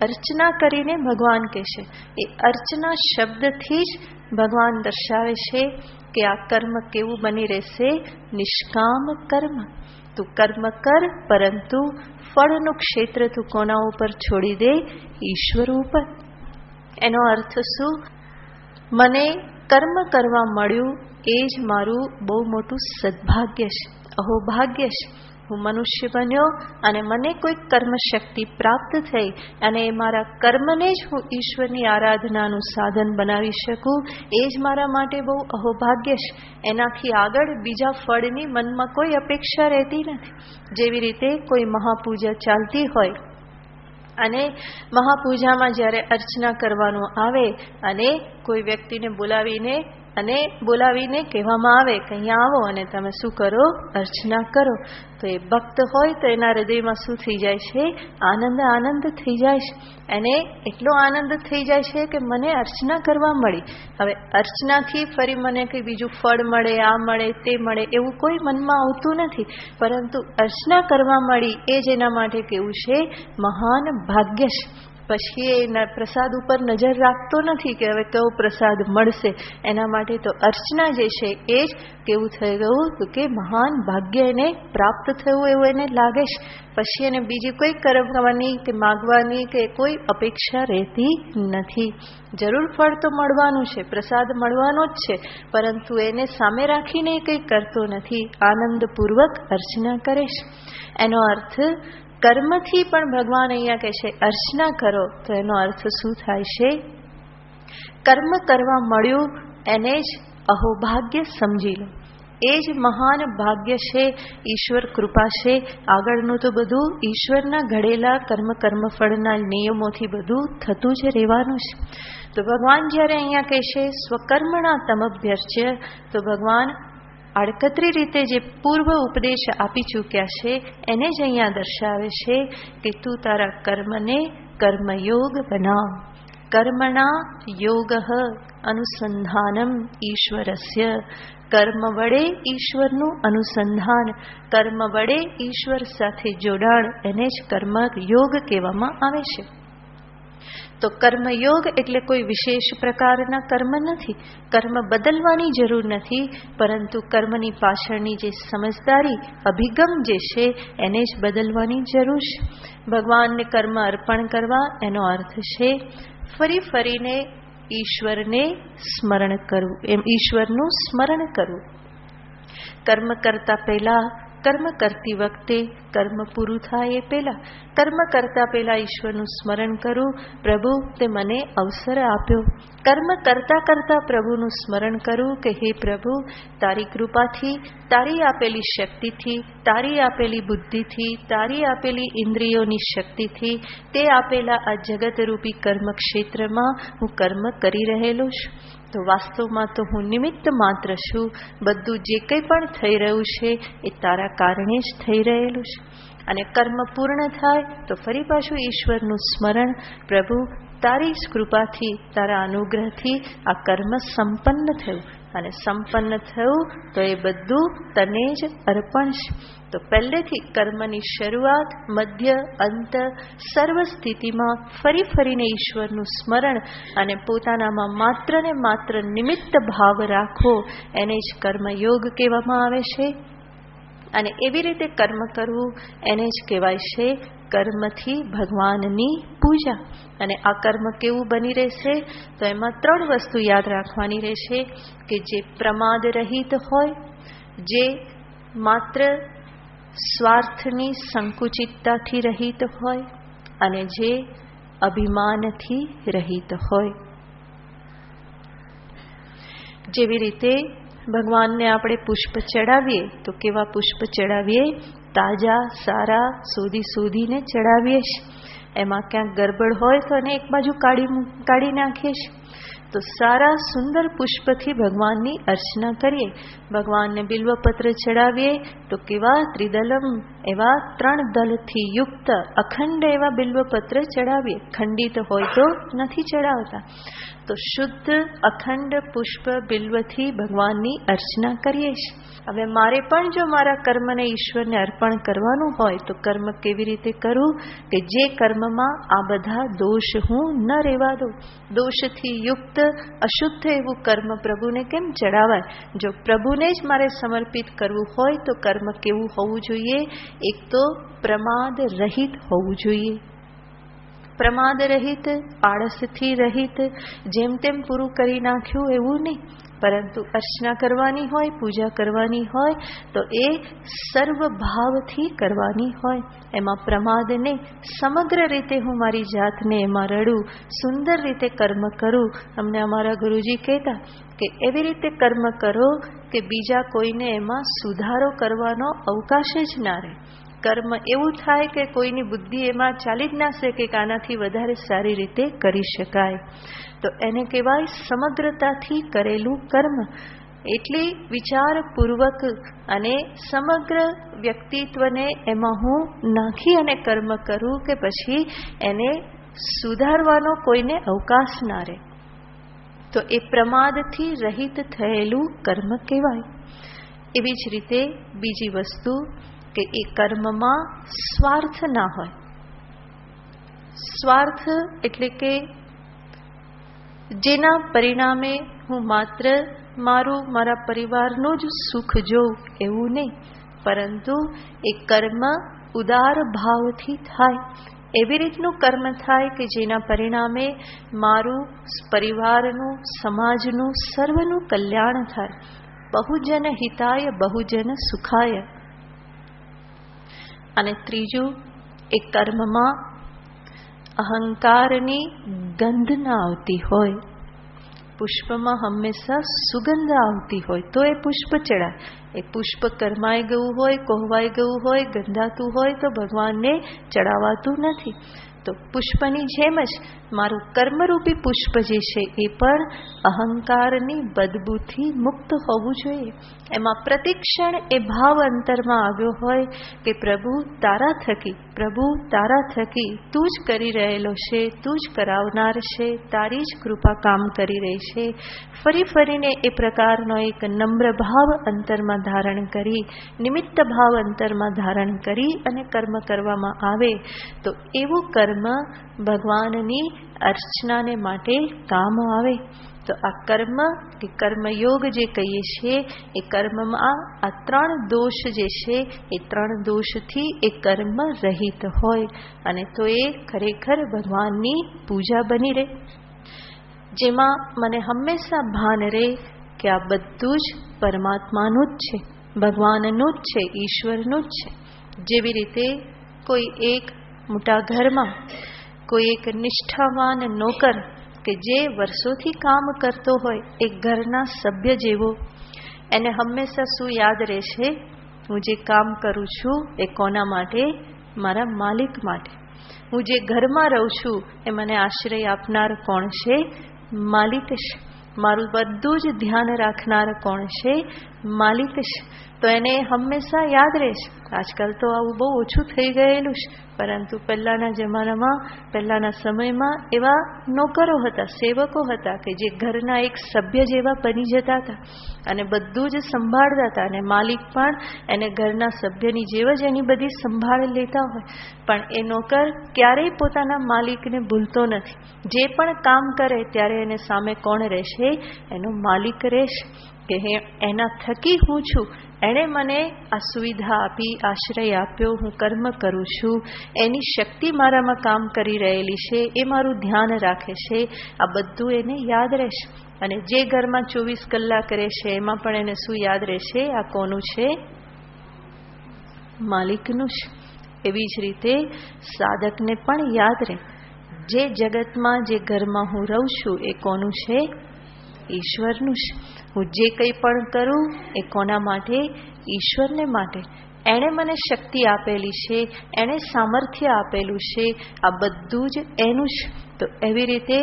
અર્ચના કરીને ભગવાન કહેશે. એ અર્ચના શબ્દથી જ ભગવાન દર્શાવે છે કે આ કર્મ કેવું બની રહેશે? નિષ્કામ કર્મ. તું કર્મ કર, પરંતુ ફળનું ક્ષેત્ર તું કોના ઉપર છોડી દે? ઈશ્વર ઉપર. એનો અર્થ શું? મને કર્મ કરવા મળ્યું એ જ મારું બહુ મોટું સદભાગ્ય છે, અહોભાગ્ય છે. હું મનુષ્ય બન્યો અને મને કોઈ કર્મ શક્તિ પ્રાપ્ત થઈ અને એ મારા કર્મને જ હું ઈશ્વરની આરાધનાનું સાધન બનાવી શકું, એ જ મારા માટે બહુ અહોભાગ્ય છે. એનાથી આગળ બીજા ફળની મનમાં કોઈ અપેક્ષા રહેતી નથી. જેવી રીતે કોઈ મહાપૂજા ચાલતી હોય અને મહાપૂજામાં જ્યારે અર્ચના કરવાનું આવે અને કોઈ વ્યક્તિને બોલાવીને કહેવામાં આવે કે અહીંયા આવો અને તમે શું કરો? અર્ચના કરો. તો એ ભક્ત હોય તો એના હૃદયમાં શું થઈ જાય છે? આનંદ થઈ જાય છે. એને એટલો આનંદ થઈ જાય છે કે મને અર્ચના કરવા મળી. હવે અર્ચનાથી ફરી મને કંઈ બીજું ફળ મળે, આ મળે, તે મળે, એવું કોઈ મનમાં આવતું નથી. પરંતુ અર્ચના કરવા મળી એ જ એના માટે કેવું છે? મહાન ભાગ્ય છે. પછી એ પ્રસાદ ઉપર નજર રાખતો નથી કે હવે કયો પ્રસાદ મળશે. એના માટે તો અર્ચના જે છે એ જ કેવું થઈ ગયું કે મહાન ભાગ્ય એને પ્રાપ્ત થયું એવું એને લાગે છે. પછી એને બીજી કોઈ કરવાની કે માગવાની કે કોઈ અપેક્ષા રહેતી નથી. જરૂર ફળ તો મળવાનું છે, પ્રસાદ મળવાનો જ છે, પરંતુ એને સામે રાખીને કંઈ કરતો નથી. આનંદપૂર્વક અર્ચના કરે છે. એનો અર્થ કર્મથી પણ ભગવાન અહીંયા કહે છે અર્ચના કરો. તો એનો અર્થ શું થાય છે? કર્મ કરવા મળ્યું એને જ અહોભાગ્ય સમજી લો. એ જ મહાન ભાગ્ય છે, ઈશ્વર કૃપા છે. આગળનું તો બધું ઈશ્વરના ઘડેલા કર્મફળના નિયમોથી બધું થતું જ રહેવાનું છે. તો ભગવાન જ્યારે અહીંયા કહે છે સ્વકર્મણા તમભ્યર્ચ્ય, તો ભગવાન આડકતરી રીતે જે પૂર્વ ઉપદેશ આપી ચૂક્યા છે એને જ અહીંયા દર્શાવે છે કે તું તારા કર્મને કર્મયોગ બનાવ. કર્મણા યોગ અનુસંધાનમ ઈશ્વરસ્ય. કર્મ વડે ઈશ્વરનું અનુસંધાન, કર્મ વડે ઈશ્વર સાથે જોડાણ, એને જ કર્મ યોગ કહેવામાં આવે છે. તો કર્મયોગ એટલે કોઈ વિશેષ પ્રકારના કર્મ નથી. કર્મ બદલવાની જરૂર નથી, પરંતુ કર્મની પાછળની જે સમજદારી, અભિગમ જે છે એને જ બદલવાની જરૂર છે. ભગવાનને કર્મ અર્પણ કરવા એનો અર્થ છે ફરી ફરીને ઈશ્વરને સ્મરણ કરવું, એમ ઈશ્વરનું સ્મરણ કરવું. કર્મ કરતા પહેલા, કર્મ કરતી વખતે, કર્મ પૂરું થાય એ પહેલા, કર્મ કરતા પહેલા ઈશ્વરનું સ્મરણ કરું, પ્રભુ તે મને અવસર આપ્યો. કર્મ કરતા કરતા પ્રભુનું સ્મરણ કરું કે હે પ્રભુ, તારી કૃપાથી, તારી આપેલી શક્તિથી, તારી આપેલી બુદ્ધિથી, તારી આપેલી ઇન્દ્રિયોની શક્તિથી, તે આપેલા આ જગતરૂપી કર્મ ક્ષેત્રમાં હું કર્મ કરી રહેલો છું. તો વાસ્તવમાં તો હું નિમિત્ત માત્ર છું. બધું જે કંઈ પણ થઈ રહ્યું છે એ તારા કારણે જ થઈ રહેલું છે. અને કર્મ પૂર્ણ થાય તો ફરી પાછું ઈશ્વરનું સ્મરણ, પ્રભુ તારી જ કૃપાથી, તારા અનુગ્રહથી આ કર્મ સંપન્ન થયું, અને સંપન્ન થયું તો એ બધું તને જ અર્પણ છે. તો પહેલેથી કર્મની શરૂઆત, મધ્ય, અંત, સર્વ સ્થિતિમાં ફરી ફરીને ઈશ્વરનું સ્મરણ અને પોતાનામાં માત્ર ને માત્ર નિમિત્ત ભાવ રાખો, એને જ કર્મયોગ કહેવામાં આવે છે. અને એવી રીતે કર્મ કરવું એને જ કહેવાય છે કર્મથી ભગવાનની પૂજા. અને આ કર્મ કેવું બની રહેશે? તો એમાં 3 વસ્તુ યાદ રાખવાની રહેશે કે જે પ્રમાદ રહિત હોય, જે માત્ર સ્વાર્થની સંકુચિતતાથી રહિત હોય, અને જે અભિમાનથી રહિત હોય. જેવી રીતે ભગવાનને આપણે પુષ્પ ચડાવીએ તો કેવા પુષ્પ ચડાવીએ? તાજા, સારા, શોધીને ચડાવીએ છીએ. એમાં ક્યાંક ગરબડ હોય તો એને એક બાજુ કાઢી નાખીએ છીએ. તો સારા સુંદર પુષ્પથી ભગવાનની અર્ચના કરીએ. ભગવાનને બિલ્વપત્ર ચડાવીએ તો કેવા? ત્રિદલમ, એવા 3 દલથી યુક્ત અખંડ એવા બિલ્વપત્ર ચડાવીએ. ખંડિત હોય તો નથી ચડાવતા. તો શુદ્ધ અખંડ પુષ્પ બિલ્વથી ભગવાનની અર્ચના કરીએ છીએ. હવે મારે પણ જો મારા કર્મને ઈશ્વરને અર્પણ કરવાનું હોય તો કર્મ કેવી રીતે કરું કે જે કર્મમાં આ બધા દોષ હું ન રહેવા દઉં. દોષથી યુક્ત અશુદ્ધ એવું કર્મ પ્રભુને કેમ ચડાવાય? જો પ્રભુને જ મારે સમર્પિત કરવું હોય તો કર્મ કેવું હોવું જોઈએ? એક તો પ્રમાદ રહિત હોવું જોઈએ. પ્રમાદ રહિત, આળસથી રહિત, જેમ તેમ પૂરું કરી નાખ્યું એવું નહીં, પરંતુ અર્ચના કરવાની હોય, પૂજા કરવાની હોય તો એ સર્વભાવથી કરવાની હોય. એમાં પ્રમાદ નહીં. સમગ્ર રીતે હું મારી જાતને એમાં રડું, સુંદર રીતે કર્મ કરું. અમને અમારા ગુરુજી કહેતા કે એવી રીતે કર્મ કરો કે બીજા કોઈને એમાં સુધારો કરવાનો અવકાશ જ ના રહે. કર્મ એવું થાય કે કોઈની બુદ્ધિ એમાં ચાલી જ ના શકે કે આનાથી વધારે સારી રીતે કરી શકાય. તો એને કહેવાય સમગ્રતાથી કરેલું કર્મ. એટલે વિચારપૂર્વક અને સમગ્ર વ્યક્તિત્વને એમાં હું નાખી અને કર્મ કરું કે પછી એને સુધારવાનો કોઈને અવકાશ ના રહે. તો એ પ્રમાદથી રહિત થયેલું કર્મ કહેવાય. એવી જ રીતે બીજી વસ્તુ કે એ કર્મમાં સ્વાર્થ ના હોય. સ્વાર્થ એટલે કે જેના પરિણામે હું માત્ર મારા પરિવારનું જ સુખ જોઉં એવું નહીં, પરંતુ એ કર્મ ઉદાર ભાવથી થાય. એવી રીતનું કર્મ થાય કે જેના પરિણામે મારું, પરિવારનું, સમાજનું, સર્વનું કલ્યાણ થાય. બહુજન હિતાય, બહુજન સુખાય. અને ત્રીજું, એ કર્મમાં અહંકારની ગંધ ના આવતી હોય. પુષ્પમાં હંમેશા સુગંધ આવતી હોય તો એ પુષ્પ ચડાય. એ પુષ્પ કરમાઈ ગયું હોય, કોહવાઈ ગયું હોય, ગંધાતું હોય તો ભગવાનને ચડાવાતું નથી. તો પુષ્પની જેમ જ મારું કર્મરૂપી પુષ્પ જે છે એ પણ અહંકારની બદબૂથી મુક્ત હોવું જોઈએ. એમાં પ્રતિક્ષણ એ ભાવ અંતરમાં આવ્યો હોય કે પ્રભુ તારા થકી, પ્રભુ તારા થકી તું જ કરી રહેલો છે, તું જ કરાવનાર છે, તારી જ કૃપા કામ કરી રહી છે. ફરી ફરીને એ પ્રકારનો એક નમ્ર ભાવ અંતરમાં ધારણ કરી, નિમિત્ત ભાવ અંતરમાં ધારણ કરી અને કર્મ કરવામાં આવે તો એવું કર્મ કર્મ ભગવાનની અર્ચનાને માટે કામ આવે. તો આ કર્મ કે કર્મયોગ જે કહીએ છીએ એ કર્મમાં આ 3 દોષ જે છે એ 3 દોષથી એ કર્મ રહિત હોય અને તો એ ખરેખર ભગવાનની પૂજા બની રહે, જેમાં મને હંમેશા ભાન રહે કે આ બધું જ પરમાત્માનું જ છે, ભગવાનનું જ છે, ઈશ્વરનું જ છે. જેવી રીતે કોઈ એક મોટા ઘરમાં કોઈ એક નિષ્ઠાવાન નોકર કે જે વર્ષોથી કામ કરતો હોય એક ઘરના સભ્ય જેવો, એને હંમેશા શું યાદ રહેશે? હું જે કામ કરું છું એ કોના માટે? મારા માલિક માટે. હું જે ઘરમાં રહું છું એ મને આશ્રય આપનાર કોણ છે? માલિક છે. મારું બધું જ ધ્યાન રાખનાર કોણ છે? માલિક છે. તો એને હંમેશા યાદ રહેશે. આજકાલ તો આવું બહુ ઓછું થઈ ગયેલું છે, પરંતુ પહેલાના જમાનામાં, પહેલાના સમયમાં એવા નોકરો હતા, સેવકો હતા કે જે ઘરના એક સભ્ય જેવા બની જતા હતા અને બધું જ સંભાળતા હતા અને માલિક પણ એને ઘરના સભ્યની જેવ જ એની બધી સંભાળ લેતા હોય. પણ એ નોકર ક્યારેય પોતાના માલિકને ભૂલતો નથી. જે પણ કામ કરે ત્યારે એને સામે કોણ રહેશે? એનો માલિક રહેશે કે એના થકી હું છું, એણે મને આ સુવિધા આપી, આશ્રય આપ્યો, હું કર્મ કરું છું, એની શક્તિ મારામાં કામ કરી રહેલી છે, એ મારું ધ્યાન રાખે છે. આ બધું એને યાદ રહેશે. અને જે ઘરમાં 24 કલાક રહેશે એમાં પણ એને શું યાદ રહેશે? આ કોનું છે? માલિકનું છે. એવી જ રીતે સાધકને પણ યાદ રહે, જે જગતમાં, જે ઘરમાં હું રહું છું એ કોનું છે? ઈશ્વરનું છે. હું જે કંઈ પણ કરું એ કોના માટે? ઈશ્વરને માટે. એણે મને શક્તિ આપેલી છે, એણે સામર્થ્ય આપેલું છે, આ બધું જ એનું છે. તો એવી રીતે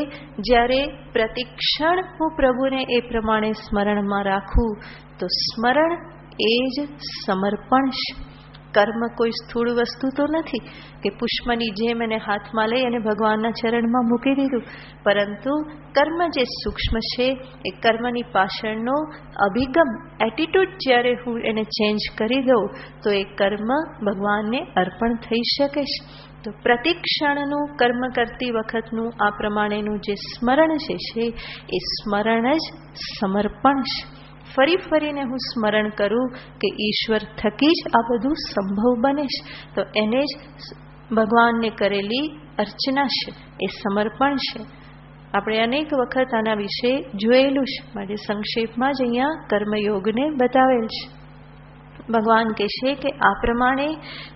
જ્યારે પ્રતિક્ષણ હું પ્રભુને એ પ્રમાણે સ્મરણમાં રાખું તો સ્મરણ એ જ સમર્પણ છે. કર્મ કોઈ સ્થૂળ વસ્તુ તો નથી કે પુષ્પની જેમ એને હાથમાં લઈ અને ભગવાનના ચરણમાં મૂકી દીધું, પરંતુ કર્મ જે સૂક્ષ્મ છે એ કર્મની પાછળનો અભિગમ, એટીટ્યુડ જ્યારે હું એને ચેન્જ કરી દઉં તો એ કર્મ ભગવાનને અર્પણ થઈ શકે છે. તો પ્રતિક્ષણનું કર્મ કરતી વખતનું આ પ્રમાણેનું જે સ્મરણ છે એ સ્મરણ જ સમર્પણ છે. ફરી ફરીને હું સ્મરણ કરું કે ઈશ્વર થકી જ આ બધું સંભવ બને છે, તો એને જ ભગવાનને કરેલી અર્ચના છે, એ સમર્પણ છે. આપણે અનેક વખત આના વિશે જોયેલું છે, માટે સંક્ષેપમાં જ અહીંયા કર્મયોગને બતાવેલ છે. ભગવાન કહેશે કે આ પ્રમાણે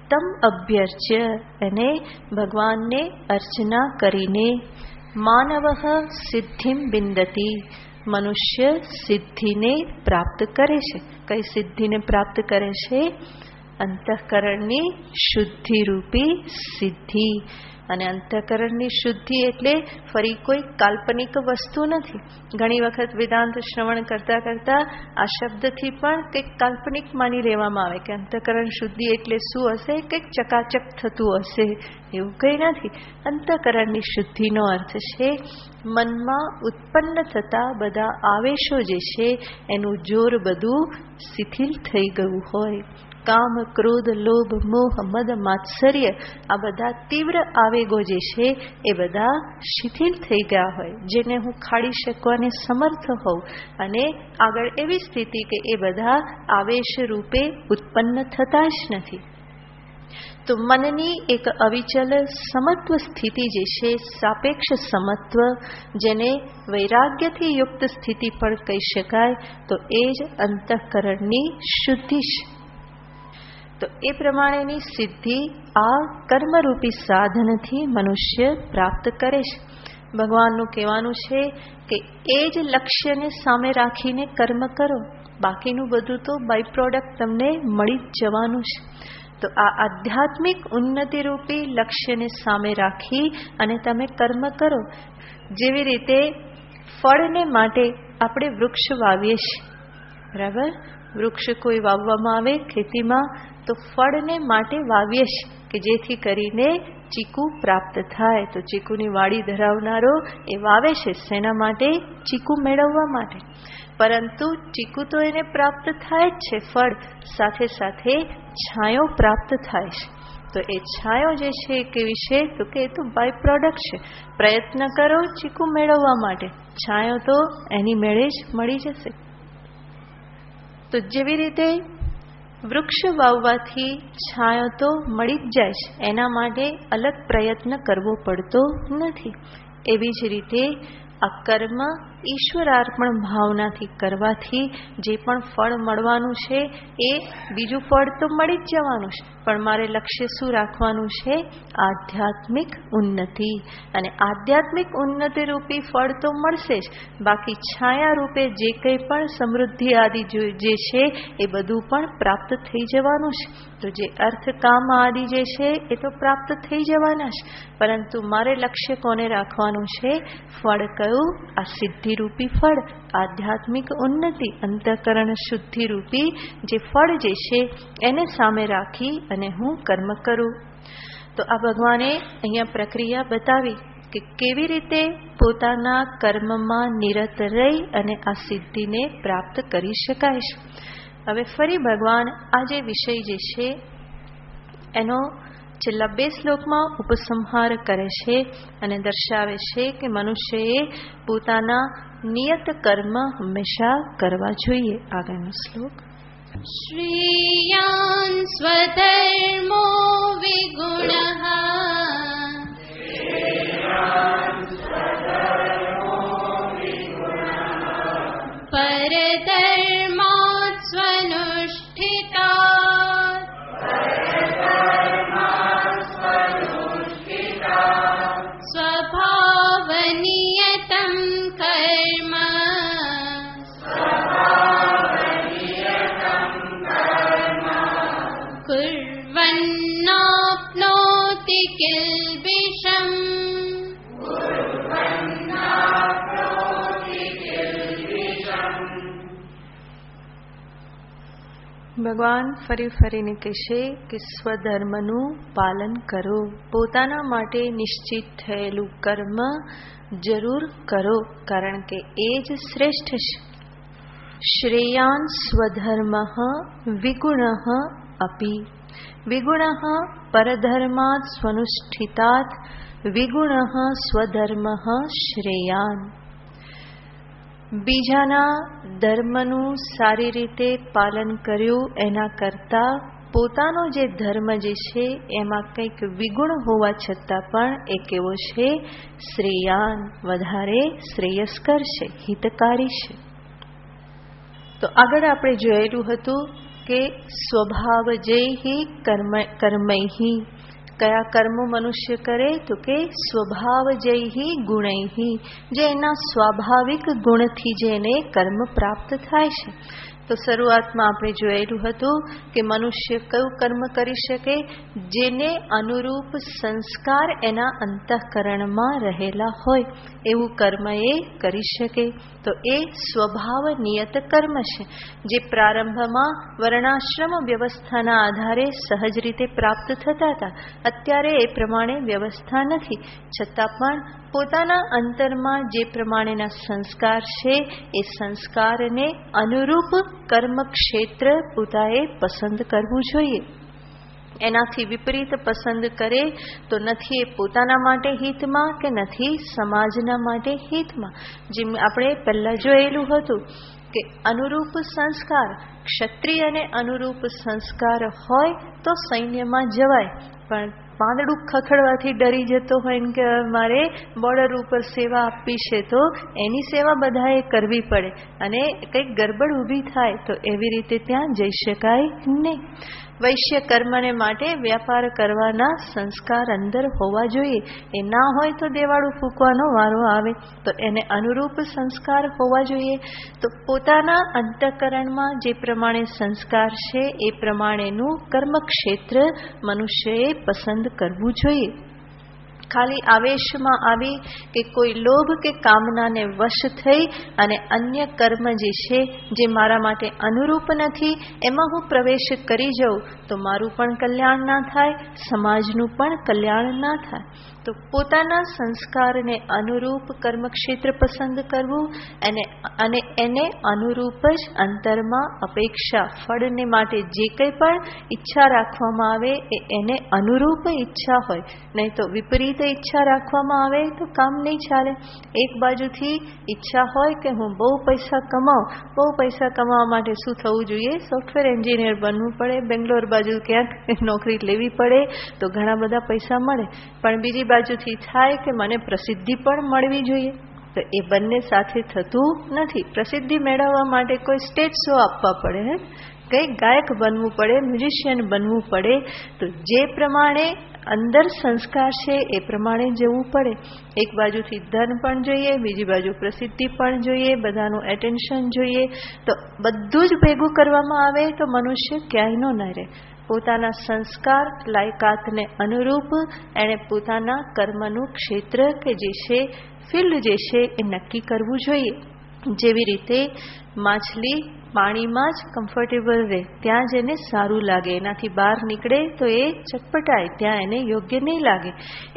તમ અભ્યર્ચ્ય, એને ભગવાનને અર્ચના કરીને માનવ સિદ્ધિમ બિંદતી, મનુષ્ય સિદ્ધિને પ્રાપ્ત કરે છે. કઈ સિદ્ધિને પ્રાપ્ત કરે છે? અંતઃકરણની શુદ્ધિ રૂપી સિદ્ધિ. અને અંતઃકરણની શુદ્ધિ એટલે ફરી કોઈ કાલ્પનિક વસ્તુ નથી. ઘણી વખત વેદાંત શ્રવણ કરતા કરતા આ શબ્દથી પણ કંઈક કાલ્પનિક માની લેવામાં આવે કે અંતઃકરણ શુદ્ધિ એટલે શું હશે? કંઈક ચકાચક થતું હશે. એવું કંઈ નથી. અંતઃકરણની શુદ્ધિનો અર્થ છે મનમાં ઉત્પન્ન થતા બધા આવેશો જે છે એનું જોર બધું શિથિલ થઈ ગયું હોય. કામ, ક્રોધ, લોભ, મોહ, મદ, માત્સર્ય, આ બધા તીવ્ર આવેગો જે છે એ બધા શિથિલ થઈ ગયા હોય, જેને હું ખાડી શકવાને સમર્થ હોઉં, અને આગળ એવી સ્થિતિ કે એ બધા આવેશ રૂપે ઉત્પન્ન થતા જ નથી. તો મનની એક અવિચલ સમત્વ સ્થિતિ જે છે, સાપેક્ષ સમત્વ, જેને વૈરાગ્યથી યુક્ત સ્થિતિ પણ કહી શકાય, તો એ જ અંતઃકરણની શુદ્ધિ છે. તો એ પ્રમાણેની સિદ્ધિ આ કર્મરૂપી સાધનથી મનુષ્ય પ્રાપ્ત કરે છે. ભગવાનનું કહેવાનું છે કે એ જ લક્ષ્યને સામે રાખીને કર્મ કરો, બાકીનું બધું તો બાય પ્રોડક્ટ તમને મળી જ જવાનું છે. તો આ આધ્યાત્મિક ઉન્નતિરૂપી લક્ષ્યને સામે રાખી અને તમે કર્મ કરો. જેવી રીતે ફળને માટે આપણે વૃક્ષ વાવીએ છીએ, બરાબર? વૃક્ષ કોઈ વાવવામાં આવે ખેતીમાં તો ફળને માટે વાવીએ છીએ કે જેથી કરીને ચીકુ પ્રાપ્ત થાય. તો ચીકુની વાડી ધરાવનારો એ વાવે છે શેના માટે? ચીકુ મેળવવા માટે. પરંતુ ચીકુ તો એને પ્રાપ્ત થાય જ છે, ફળ સાથે સાથે છાંયો પ્રાપ્ત થાય છે. તો એ છાંયો જે છે એ કેવી છે? તો કે એ તો બાય પ્રોડક્ટ છે. પ્રયત્ન કરો ચીકુ મેળવવા માટે, છાંયો તો એની મેળે જ મળી જશે. તો જેવી રીતે વૃક્ષ વાવવાથી છાંયો તો મળી જ જાય છે, એના માટે અલગ પ્રયત્ન કરવો પડતો નથી. એવી જ રીતે આ કર્મ ઈશ્વરાર્પણ ભાવનાથી કરવાથી જે પણ ફળ મળવાનું છે એ બીજું ફળ તો મળી જ જવાનું છે, પણ મારે લક્ષ્ય શું રાખવાનું છે? આધ્યાત્મિક ઉન્નતિ. અને આધ્યાત્મિક ઉન્નતિ રૂપી ફળ તો મળશે જ, બાકી છાયા રૂપે જે કંઈ પણ સમૃદ્ધિ આદિ જે છે એ બધું પણ પ્રાપ્ત થઈ જવાનું છે. તો જે અર્થ કામ આદિ જે છે એ તો પ્રાપ્ત થઈ જવાના છે, પરંતુ મારે લક્ષ્ય કોને રાખવાનું છે? ફળ કયું? આ સિદ્ધિ રૂપી ફળ, આધ્યાત્મિક ઉન્નતિ, અંતઃકરણ શુદ્ધિ રૂપી જે ફળ જે છે એને સામે રાખી અને હું કર્મ કરું. તો આ ભગવાને અહીંયા પ્રક્રિયા બતાવી કે કેવી રીતે પોતાના કર્મમાં નિરત રહી અને આ સિદ્ધિને પ્રાપ્ત કરી શકાય છે. હવે ફરી ભગવાન આ જે વિષય જે છે એનો છેલ્લા 2 શ્લોકમાં ઉપસંહાર કરે છે અને દર્શાવે છે કે મનુષ્યએ પોતાના નિયત કર્મ હંમેશા કરવા જોઈએ. આગળનો શ્લોક. શ્રેયાન સ્વધર્મો વિગુણઃ પરધર્માત્ સ્વનુષ્ઠિતાत् સ્વભાવનિયતં કર્મ कुर्वन्नाप्नोति किल्बिषम्. ભગવાન ફરીને કહેશે કે સ્વધર્મનું પાલન કરો, પોતાના માટે નિશ્ચિત થયેલું કર્મ જરૂર કરો, કારણ કે એ જ શ્રેષ્ઠ છે. શ્રેયાન સ્વધર્મઃ વિગુણઃ અપી. વિગુણઃ પરધર્માत् સ્વનુષ્ઠિતાत् વિગુણઃ સ્વધર્મઃ શ્રેયાન. બીજાના ધર્મનું સારી રીતે પાલન કર્યું એના કરતાં પોતાનો જે ધર્મ જે છે એમાં કંઈક વિગુણ હોવા છતાં પણ એ કેવો છે? શ્રેયાન, વધારે શ્રેયસ્કર છે, હિતકારી છે. તો આગળ આપણે જોયેલું હતું કે સ્વભાવજૈહિ કર્મૈહિ. કયા કર્મો મનુષ્ય કરે? તો કે સ્વભાવજૈહિ ગુણૈહિ, જે એના સ્વાભાવિક ગુણથી જેને કર્મ પ્રાપ્ત થાય છે. તો શરૂઆતમાં આપણે જોયેલું હતું કે મનુષ્ય કયું કર્મ કરી શકે? જેને અનુરૂપ સંસ્કાર એના અંતઃકરણમાં રહેલા હોય એવું કર્મ એ કરી શકે. તો એ સ્વભાવ નિયત કર્મ છે, જે પ્રારંભમાં વર્ણાશ્રમ વ્યવસ્થાના આધારે સહજ રીતે પ્રાપ્ત થતા હતા. અત્યારે એ પ્રમાણે વ્યવસ્થા નથી, છતાં પણ પોતાના અંતરમાં જે પ્રમાણેના સંસ્કાર છે એ સંસ્કારને અનુરૂપ કર્મ ક્ષેત્ર પોતાએ પસંદ કરવું જોઈએ. એનાથી વિપરીત પસંદ કરે તો નથી એ પોતાના માટે હિતમાં કે નથી સમાજના માટે હિતમાં. જેમ આપણે પહેલા જોયેલું હતું કે અનુરૂપ સંસ્કાર, ક્ષત્રિયને અનુરૂપ સંસ્કાર હોય તો સૈન્યમાં જવાય, પણ પાંદડું ખખડવાથી ડરી જતો હોય કે મારે બોર્ડર ઉપર સેવા આપવી છે તો એની સેવા બધાએ કરવી પડે અને કંઈક ગરબડ ઊભી થાય તો એવી રીતે ત્યાં જઈ શકાય નહીં. વૈશ્ય કર્મને માટે વ્યાપાર કરવાના સંસ્કાર અંદર હોવા જોઈએ. એ ના હોય તો દેવાળું ફૂંકવાનો વારો આવે, તો એને અનુરૂપ સંસ્કાર હોવા જોઈએ. તો પોતાના અંતઃકરણમાં જે પ્રમાણે સંસ્કાર છે એ પ્રમાણેનું કર્મક્ષેત્ર મનુષ્યએ પસંદ કરવું જોઈએ. ખાલી આવેશમાં આવી કે કોઈ લોભ કે કામનાને વશ થઈ અને અન્ય કર્મ જે છે જે મારા માટે અનુરૂપ નથી એમાં હું પ્રવેશ કરી જાઉં તો મારું પણ કલ્યાણ ના થાય, સમાજનું પણ કલ્યાણ ના થાય. તો પોતાના સંસ્કારને અનુરૂપ કર્મક્ષેત્ર પસંદ કરવું અને એને અનુરૂપ જ અંતરમાં અપેક્ષા ફળને માટે જે કંઈ પણ ઈચ્છા રાખવામાં આવે એ એને અનુરૂપ ઈચ્છા હોય, નહીં તો વિપરીત ઈચ્છા રાખવામાં આવે તો કામ નહીં ચાલે. એક બાજુથી ઈચ્છા હોય કે હું બહુ પૈસા કમાવા માટે શું થવું જોઈએ? સોફ્ટવેર એન્જિનિયર બનવું પડે, બેંગ્લોર બાજુ ક્યાંક નોકરી લેવી પડે તો ઘણા બધા પૈસા મળે. પણ બીજી બાજુથી થાય કે મને પ્રસિદ્ધિ પણ મળવી જોઈએ, તો એ બંને સાથે થતું નથી. પ્રસિદ્ધિ મેળવવા માટે કોઈ સ્ટેજ શો આપવા પડે, કંઈ ગાયક બનવું પડે, મ્યુઝિશિયન બનવું પડે. તો જે પ્રમાણે અંદર સંસ્કાર છે એ પ્રમાણે જવું પડે. એક બાજુથી ધન પણ જોઈએ, બીજી બાજુ પ્રસિદ્ધિ પણ જોઈએ, બધાનું એટેન્શન જોઈએ. તો બધું જ ભેગું કરવામાં આવે તો મનુષ્ય ક્યાંય ન રહે. પોતાના સંસ્કાર લાયકાતને અનુરૂપ એણે પોતાના કર્મનું ક્ષેત્ર કે જે છે, ફિલ્ડ જે છે એ નક્કી કરવું જોઈએ. જેવી રીતે માછલી પાણીમાં જ કમ્ફર્ટેબલ રહે, ત્યાં જ એને સારું લાગે, એનાથી બહાર નીકળે તો એ ચટપટાય, ત્યાં એને યોગ્ય નહીં લાગે.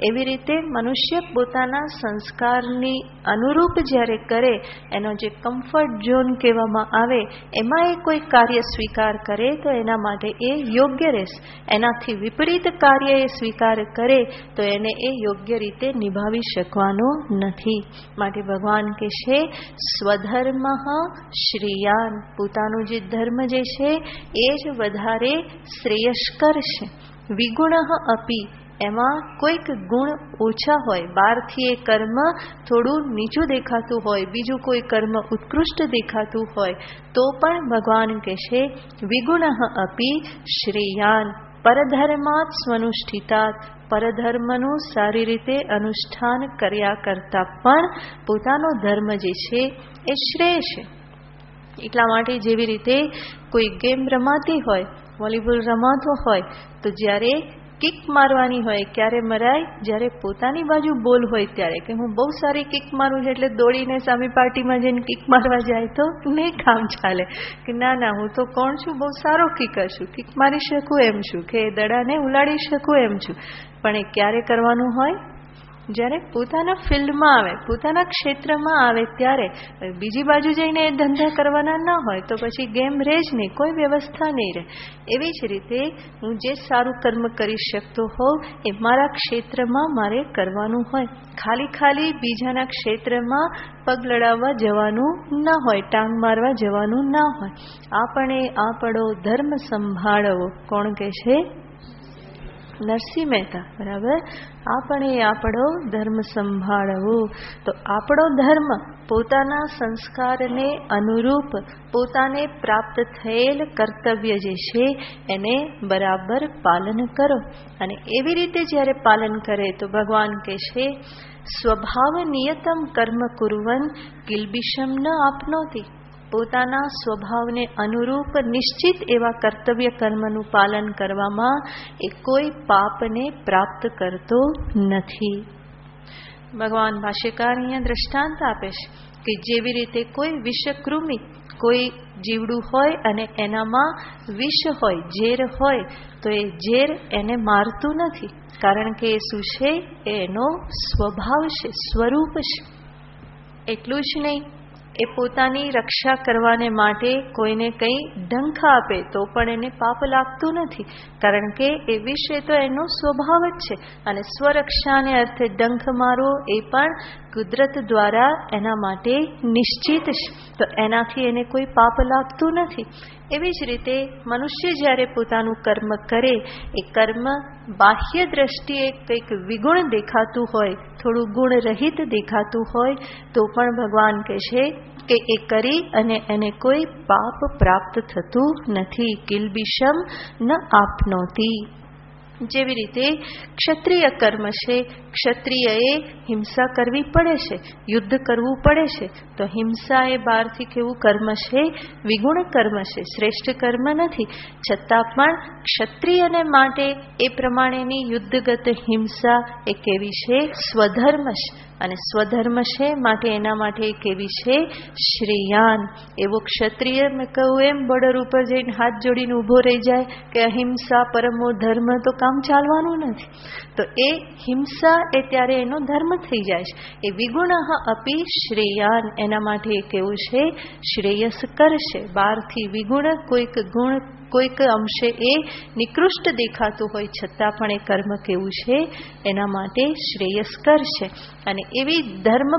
એવી રીતે મનુષ્ય પોતાના સંસ્કારની અનુરૂપ જ્યારે કરે, એનો જે કમ્ફર્ટ ઝોન કહેવામાં આવે એમાં એ કોઈ કાર્ય સ્વીકાર કરે તો એના માટે એ યોગ્ય રહેશે. એનાથી વિપરીત કાર્ય એ સ્વીકાર કરે તો એને એ યોગ્ય રીતે નિભાવી શકવાનો નથી. માટે ભગવાન કહે છે સ્વધર્મ શ્રેયાન, પોતાનું જે ધર્મ જે છે એ જ વધારે શ્રેયસ્કર છે. વિગુણ અપી, એમાં કોઈક ગુણ ઓછા હોય, બહારથી એ કર્મ થોડું નીચું દેખાતું હોય, બીજું કોઈ કર્મ ઉત્કૃષ્ટ દેખાતું હોય તો પણ ભગવાન કહે છે વિગુણ અપી શ્રેયાન પરધર્માત સ્વનુષ્ઠિતાત, પરધર્મનું સારી રીતે અનુષ્ઠાન કર્યા કરતા પણ પોતાનો ધર્મ જે છે એ શ્રેય છે. એટલા માટે જેવી રીતે કોઈ ગેમ રમાતી હોય, વોલીબોલ રમાતો હોય, તો જ્યારે કિક મારવાની હોય ક્યારે મરાય? જ્યારે પોતાની બાજુ બોલ હોય ત્યારે, કે હું બહુ સારી કિક મારું છું એટલે દોડીને સામી પાર્ટીમાં જઈને કિક મારવા જાય તો નહીં કામ ચાલે. કે ના હું તો કોણ છું, બહુ સારો કિકર છું, કિક મારી શકું એમ છું, કે દડાને ઉલાડી શકું એમ છું. પણ એ ક્યારે કરવાનું હોય? જ્યારે પોતાના ફિલ્ડમાં આવે, પોતાના ક્ષેત્રમાં આવે ત્યારે. બીજી બાજુ જઈને એ ધંધા કરવાના ના હોય તો પછી ગેમ રહે જ નહીં, કોઈ વ્યવસ્થા નહીં રહે. એવી જ રીતે હું જે સારું કર્મ કરી શકતો હોઉં એ મારા ક્ષેત્રમાં મારે કરવાનું હોય. ખાલી બીજાના ક્ષેત્રમાં પગ લડાવવા જવાનું ના હોય, ટાંગ મારવા જવાનું ના હોય. આપણે આપણો ધર્મ સંભાળવો, કોણ કહે છે? નરસિંહ મહેતા. બરાબર. આપણે આપણો ધર્મ સંભાળવો. તો આપણો ધર્મ પોતાના સંસ્કારને અનુરૂપ પોતાને પ્રાપ્ત થયેલ કર્તવ્ય જે છે એને બરાબર પાલન કરો. અને એવી રીતે જ્યારે પાલન કરે તો ભગવાન કહે છે સ્વભાવ નિયતમ કર્મ કુર્વન કિલ્બિષમ ન આપનોતી. પોતાના સ્વભાવને અનુરૂપ નિશ્ચિત એવા કર્તવ્ય કર્મનું પાલન કરવામાં એ કોઈ પાપને પ્રાપ્ત કરતો નથી. ભગવાન ભાષ્યકાર અહીંયા દ્રષ્ટાંત આપે છે કે જેવી રીતે કોઈ વિષકૃમિ, કોઈ જીવડું હોય અને એનામાં વિષ હોય, ઝેર હોય, તો એ ઝેર એને મારતું નથી, કારણ કે એ શું છે? એનો સ્વભાવ છે, સ્વરૂપ છે. એટલું જ નહીં, એ પોતાની રક્ષા કરવાને માટે કોઈને કંઈ ડંખ આપે તો પણ એને પાપ લાગતું નથી, કારણ કે એ વિશે તો એનો સ્વભાવ જ છે. અને સ્વરક્ષાને અર્થે ડંખ મારો એ પણ કુદરત દ્વારા એના માટે નિશ્ચિત છે, તો એનાથી એને કોઈ પાપ લાગતું નથી. એવી જ રીતે મનુષ્ય જ્યારે પોતાનું કર્મ કરે, એ કર્મ બાહ્ય દ્રષ્ટિએ કંઈક વિગુણ દેખાતું હોય, થોડું ગુણ રહિત દેખાતું હોય, તો પણ ભગવાન કહે છે કે એ કરી અને એને કોઈ પાપ પ્રાપ્ત થતું નથી. કિલ્બિષમ ન આપનોતી. જેવી રીતે ક્ષત્રિય કર્મ છે, ક્ષત્રિયએ હિંસા કરવી પડે છે, યુદ્ધ કરવું પડે છે. તો હિંસા એ બહારથી કેવું કર્મ છે? વિગુણ કર્મ છે, શ્રેષ્ઠ કર્મ નથી. છતાં પણ ક્ષત્રિયને માટે એ પ્રમાણેની યુદ્ધગત હિંસા એ કેવી છે? સ્વધર્મ છે. અને સ્વધર્મ છે માટે એના માટે કેવી છે? શ્રેયાન. એવો ક્ષત્રિય મેં કહું એમ બોર્ડર ઉપર જઈને હાથ જોડીને ઊભો રહી જાય કે અહિંસા પરમો ધર્મ, તો કામ ચાલવાનું નથી. તો એ હિંસા એ ત્યારે એનો ધર્મ થઈ જાય છે. એ વિગુણ અપી શ્રેયાન, એના માટે એ કેવું છે? શ્રેયસ્કર છે. બહારથી વિગુણ કોઈક ગુણ કોઈક અંશે એ નિકૃષ્ટ દેખાતું હોય છતાં પણ એ કર્મ કેવું છે? એના માટે શ્રેયસ્કર છે. અને એવી ધર્મ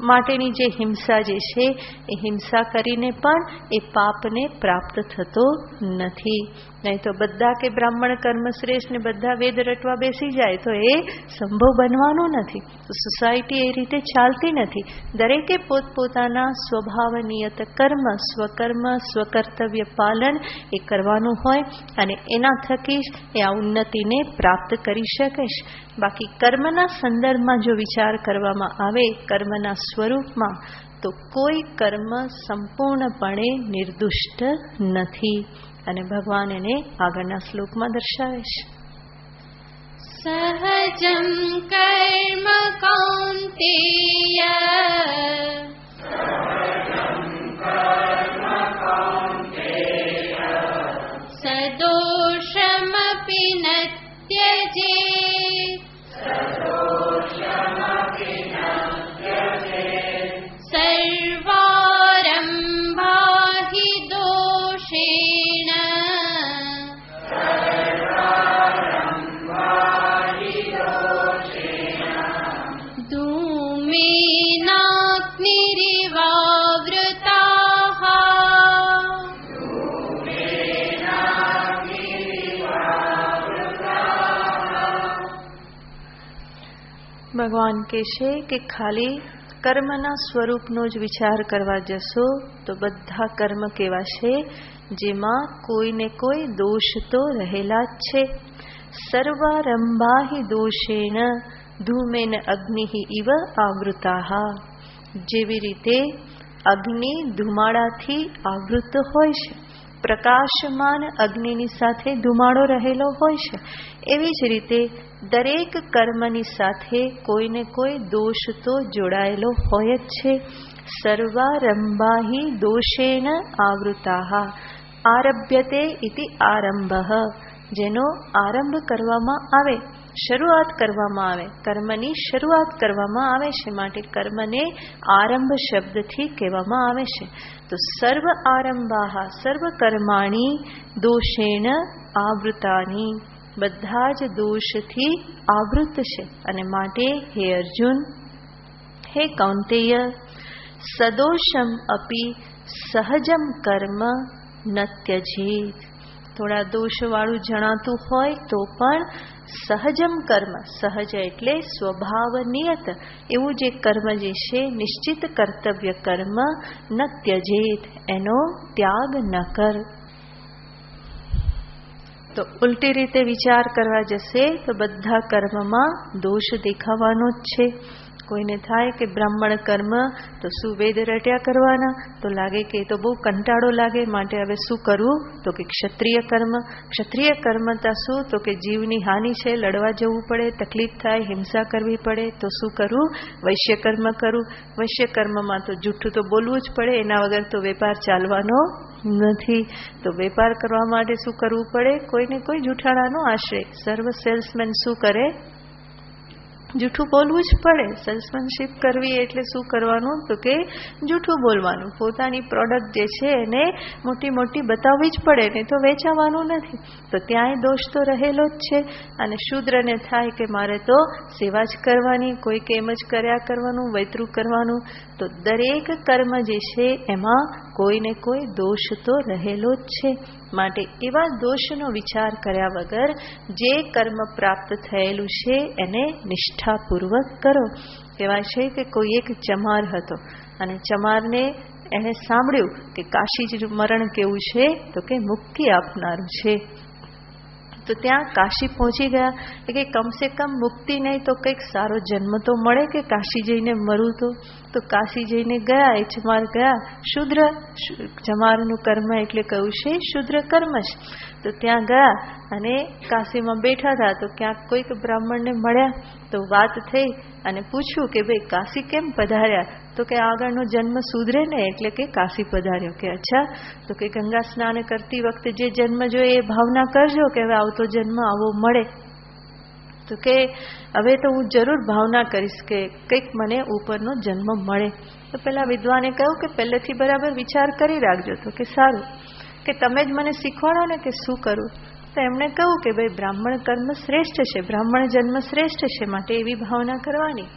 માટેની જે હિંસા જે છે એ હિંસા કરીને પણ એ પાપને પ્રાપ્ત થતો નથી. નહીં તો બધા કે બ્રાહ્મણ કર્મ શ્રેષ્ઠ ને બધા વેદ રટવા બેસી જાય તો એ સંભવ બનવાનું નથી. તો સોસાયટી એ રીતે ચાલતી નથી. દરેકે પોતપોતાના સ્વભાવ નિયત કર્મ, સ્વકર્મ, સ્વકર્તવ્ય પાલન એ કરવાનું હોય અને એના થકી જ એ આ ઉન્નતિને પ્રાપ્ત કરી શકે છે. બાકી કર્મના સંદર્ભમાં જો વિચાર કરવામાં આવે, કર્મના સ્વરૂપમાં, તો કોઈ કર્મ સંપૂર્ણપણે નિર્દુષ્ટ નથી. અને ભગવાન એને આગળના શ્લોકમાં દર્શાવે છે. સહજમ કર્મ કૌંતેય સદોષમપી ન ત્યજેત સર્વારંભા હિ દોષેણ ભગવાન કહે છે કે ખાલી કર્મના સ્વરૂપનો જ વિચાર કરવા જશો તો બધા કર્મ કેવા છે? જેમાં કોઈને કોઈ દોષ તો રહેલા જ છે. સર્વારંભા હિ દોષેણ ધૂમેન અગ્નિ ઇવ આવૃતા. જેવી રીતે અગ્નિ ધુમાડાથી આવૃત હોય છે, પ્રકાશમાન અગ્નિની સાથે ધુમાડો રહેલો હોય છે, એવી જ રીતે દરેક કર્મની સાથે કોઈને કોઈ દોષ તો જોડાયેલો હોય જ છે. સર્વારંભા હિ દોષેણ આવૃતા. આરભ્યતે ઇતિ આરંભઃ. જેનો આરંભ કરવામાં આવે, શરૂઆત કરવામાં આવે, કર્મની શરૂઆત કરવામાં આવે છે, માટે કર્મને આરંભ શબ્દથી કહેવામાં આવે છે. તો સર્વ આરંભાઃ સર્વ કર્માણી દોષેણ આવૃતાની. બધા જ દોષથી આવૃત છે. અને માટે હે અર્જુન, હે કૌંતેય, સદોષમ અપી સહજમ કર્મ ન ત્યજેત. થોડા દોષવાળું જણાતું હોય તો પણ સહજમ કર્મ, સહજ એટલે સ્વભાવ નિયત, એવું જે કર્મ જે છે નિશ્ચિત કર્તવ્ય કર્મ, ન ત્યજેત, એનો ત્યાગ ન કર. તો ઉલટી રીતે વિચાર કરવા જશે તો બધા કર્મમાં દોષ દેખાવાનો જ છે. કોઈને થાય કે બ્રાહ્મણ કર્મ તો શું વેદ રટ્યા કરવાના, તો લાગે કે તો બહુ કંટાળો લાગે, માટે હવે શું કરવું? તો કે ક્ષત્રિય કર્મ. ક્ષત્રિય કર્મતા શું? તો કે જીવની હાનિ છે, લડવા જવું પડે, તકલીફ થાય, હિંસા કરવી પડે, તો શું કરવું? વૈશ્ય કર્મ કરવું. વૈશ્ય કર્મમાં તો જૂઠું તો બોલવું જ પડે, એના વગર તો વેપાર ચાલવાનો નથી. તો વેપાર કરવા માટે શું કરવું પડે? કોઈને કોઈ જૂઠાણાનો આશ્રય. સર્વ સેલ્સમેન શું કરે? જૂઠું બોલવું જ પડે. સેલ્સમેનશીપ કરવી એટલે શું કરવાનું? તો કે જૂઠું બોલવાનું. પોતાની પ્રોડક્ટ જે છે એને મોટી મોટી બતાવવી જ પડે, નહીં તો વેચાવાનું નથી. તો ત્યાંય દોષ તો રહેલો જ છે. અને શૂદ્રને થાય કે મારે તો સેવા જ કરવાની, કોઈ કે એમ જ કર્યા કરવાનું, વૈતરું કરવાનું. તો દરેક કર્મ જે છે એમાં કોઈને કોઈ દોષ તો રહેલો જ છે. માટે એવા દોષનો વિચાર કર્યા વગર જે કર્મ પ્રાપ્ત થયેલું છે એને નિષ્ઠાપૂર્વક કરો. કહેવાય છે કે કોઈ એક ચમાર હતો અને ચમારને એને સાંભળ્યું કે કાશી જ મરણ કેવું છે, તો કે મુક્તિ આપનારું છે. તો ત્યાં કાશી પહોંચી ગયા કે કમસે કમ મુક્તિ નહીં તો કંઈક સારો જન્મ તો મળે કે કાશી જઈને મરું તો કાશી જઈને ગયા, એચમાર ગયા. શુદ્ર જમારનું કર્મ એટલે કહ્યું છે શુદ્ર કર્મ જ. તો ત્યાં ગયા અને કાશીમાં બેઠા હતા તો ક્યાંક કોઈક બ્રાહ્મણને મળ્યા તો વાત થઈ અને પૂછ્યું કે ભાઈ કાશી કેમ પધાર્યા? તો કે આગળનો જન્મ સુધરે ને એટલે કે કાશી પધાર્યો. કે અચ્છા, તો કે ગંગા સ્નાન કરતી વખતે જે જન્મ જોઈએ એ ભાવના કરજો કે હવે આવતો જન્મ આવો મળે. તો કે હવે તો હું જરૂર ભાવના કરીશ કે કંઈક મને ઉપરનો જન્મ મળે. તો પેલા વિદ્વાને કહ્યું કે પહેલેથી બરાબર વિચાર કરી રાખજો. તો કે સારું, કે તમે જ મને શીખવાડો ને કે શું કરું. તો એમણે કહ્યું કે ભાઈ બ્રાહ્મણ કર્મ શ્રેષ્ઠ છે, બ્રાહ્મણ જન્મ શ્રેષ્ઠ છે, માટે એવી ભાવના કરવાની.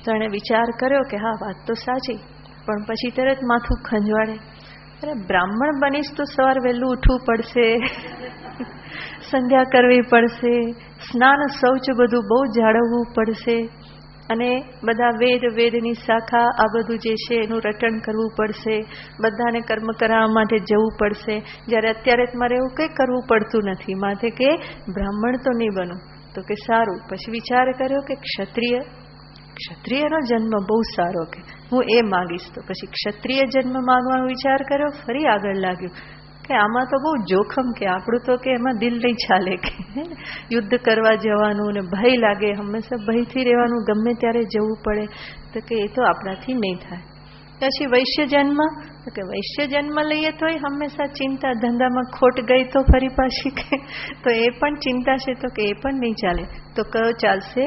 તો એણે વિચાર કર્યો કે હા વાત તો સાચી, પણ પછી તરત માથું ખંજવાળે, અરે બ્રાહ્મણ બનીશ તો સવાર વહેલું ઉઠવું પડશે, સંધ્યા કરવી પડશે, સ્નાન શૌચ બધું બહુ જાળવવું પડશે, અને બધા વેદની શાખા આ બધું જે છે એનું રટણ કરવું પડશે, બધાને કર્મ કરાવવા માટે જવું પડશે. જ્યારે અત્યારે મારે એવું કંઈ કરવું પડતું નથી, માટે કે બ્રાહ્મણ તો નહીં બનું. તો કે સારું. પછી વિચાર કર્યો કે ક્ષત્રિયનો જન્મ બહુ સારો, કે હું એ માગીશ. તો પછી ક્ષત્રિય જન્મ માગવાનો વિચાર કર્યો. ફરી આગળ લાગ્યું કે આમાં તો બહુ જોખમ, કે આપણું તો કે એમાં દિલ નહીં ચાલે, કે યુદ્ધ કરવા જવાનું ને ભય લાગે, હંમેશા ભયથી રહેવાનું, ગમે ત્યારે જવું પડે. તો કે એ તો આપણાથી નહીં થાય. પછી વૈશ્ય જન્મ, તો કે વૈશ્ય જન્મ લઈએ તોય હંમેશા ચિંતા, ધંધામાં ખોટ ગઈ તો ફરી પાછી કે તો એ પણ ચિંતા છે. તો કે એ પણ નહીં ચાલે. તો કયો ચાલશે?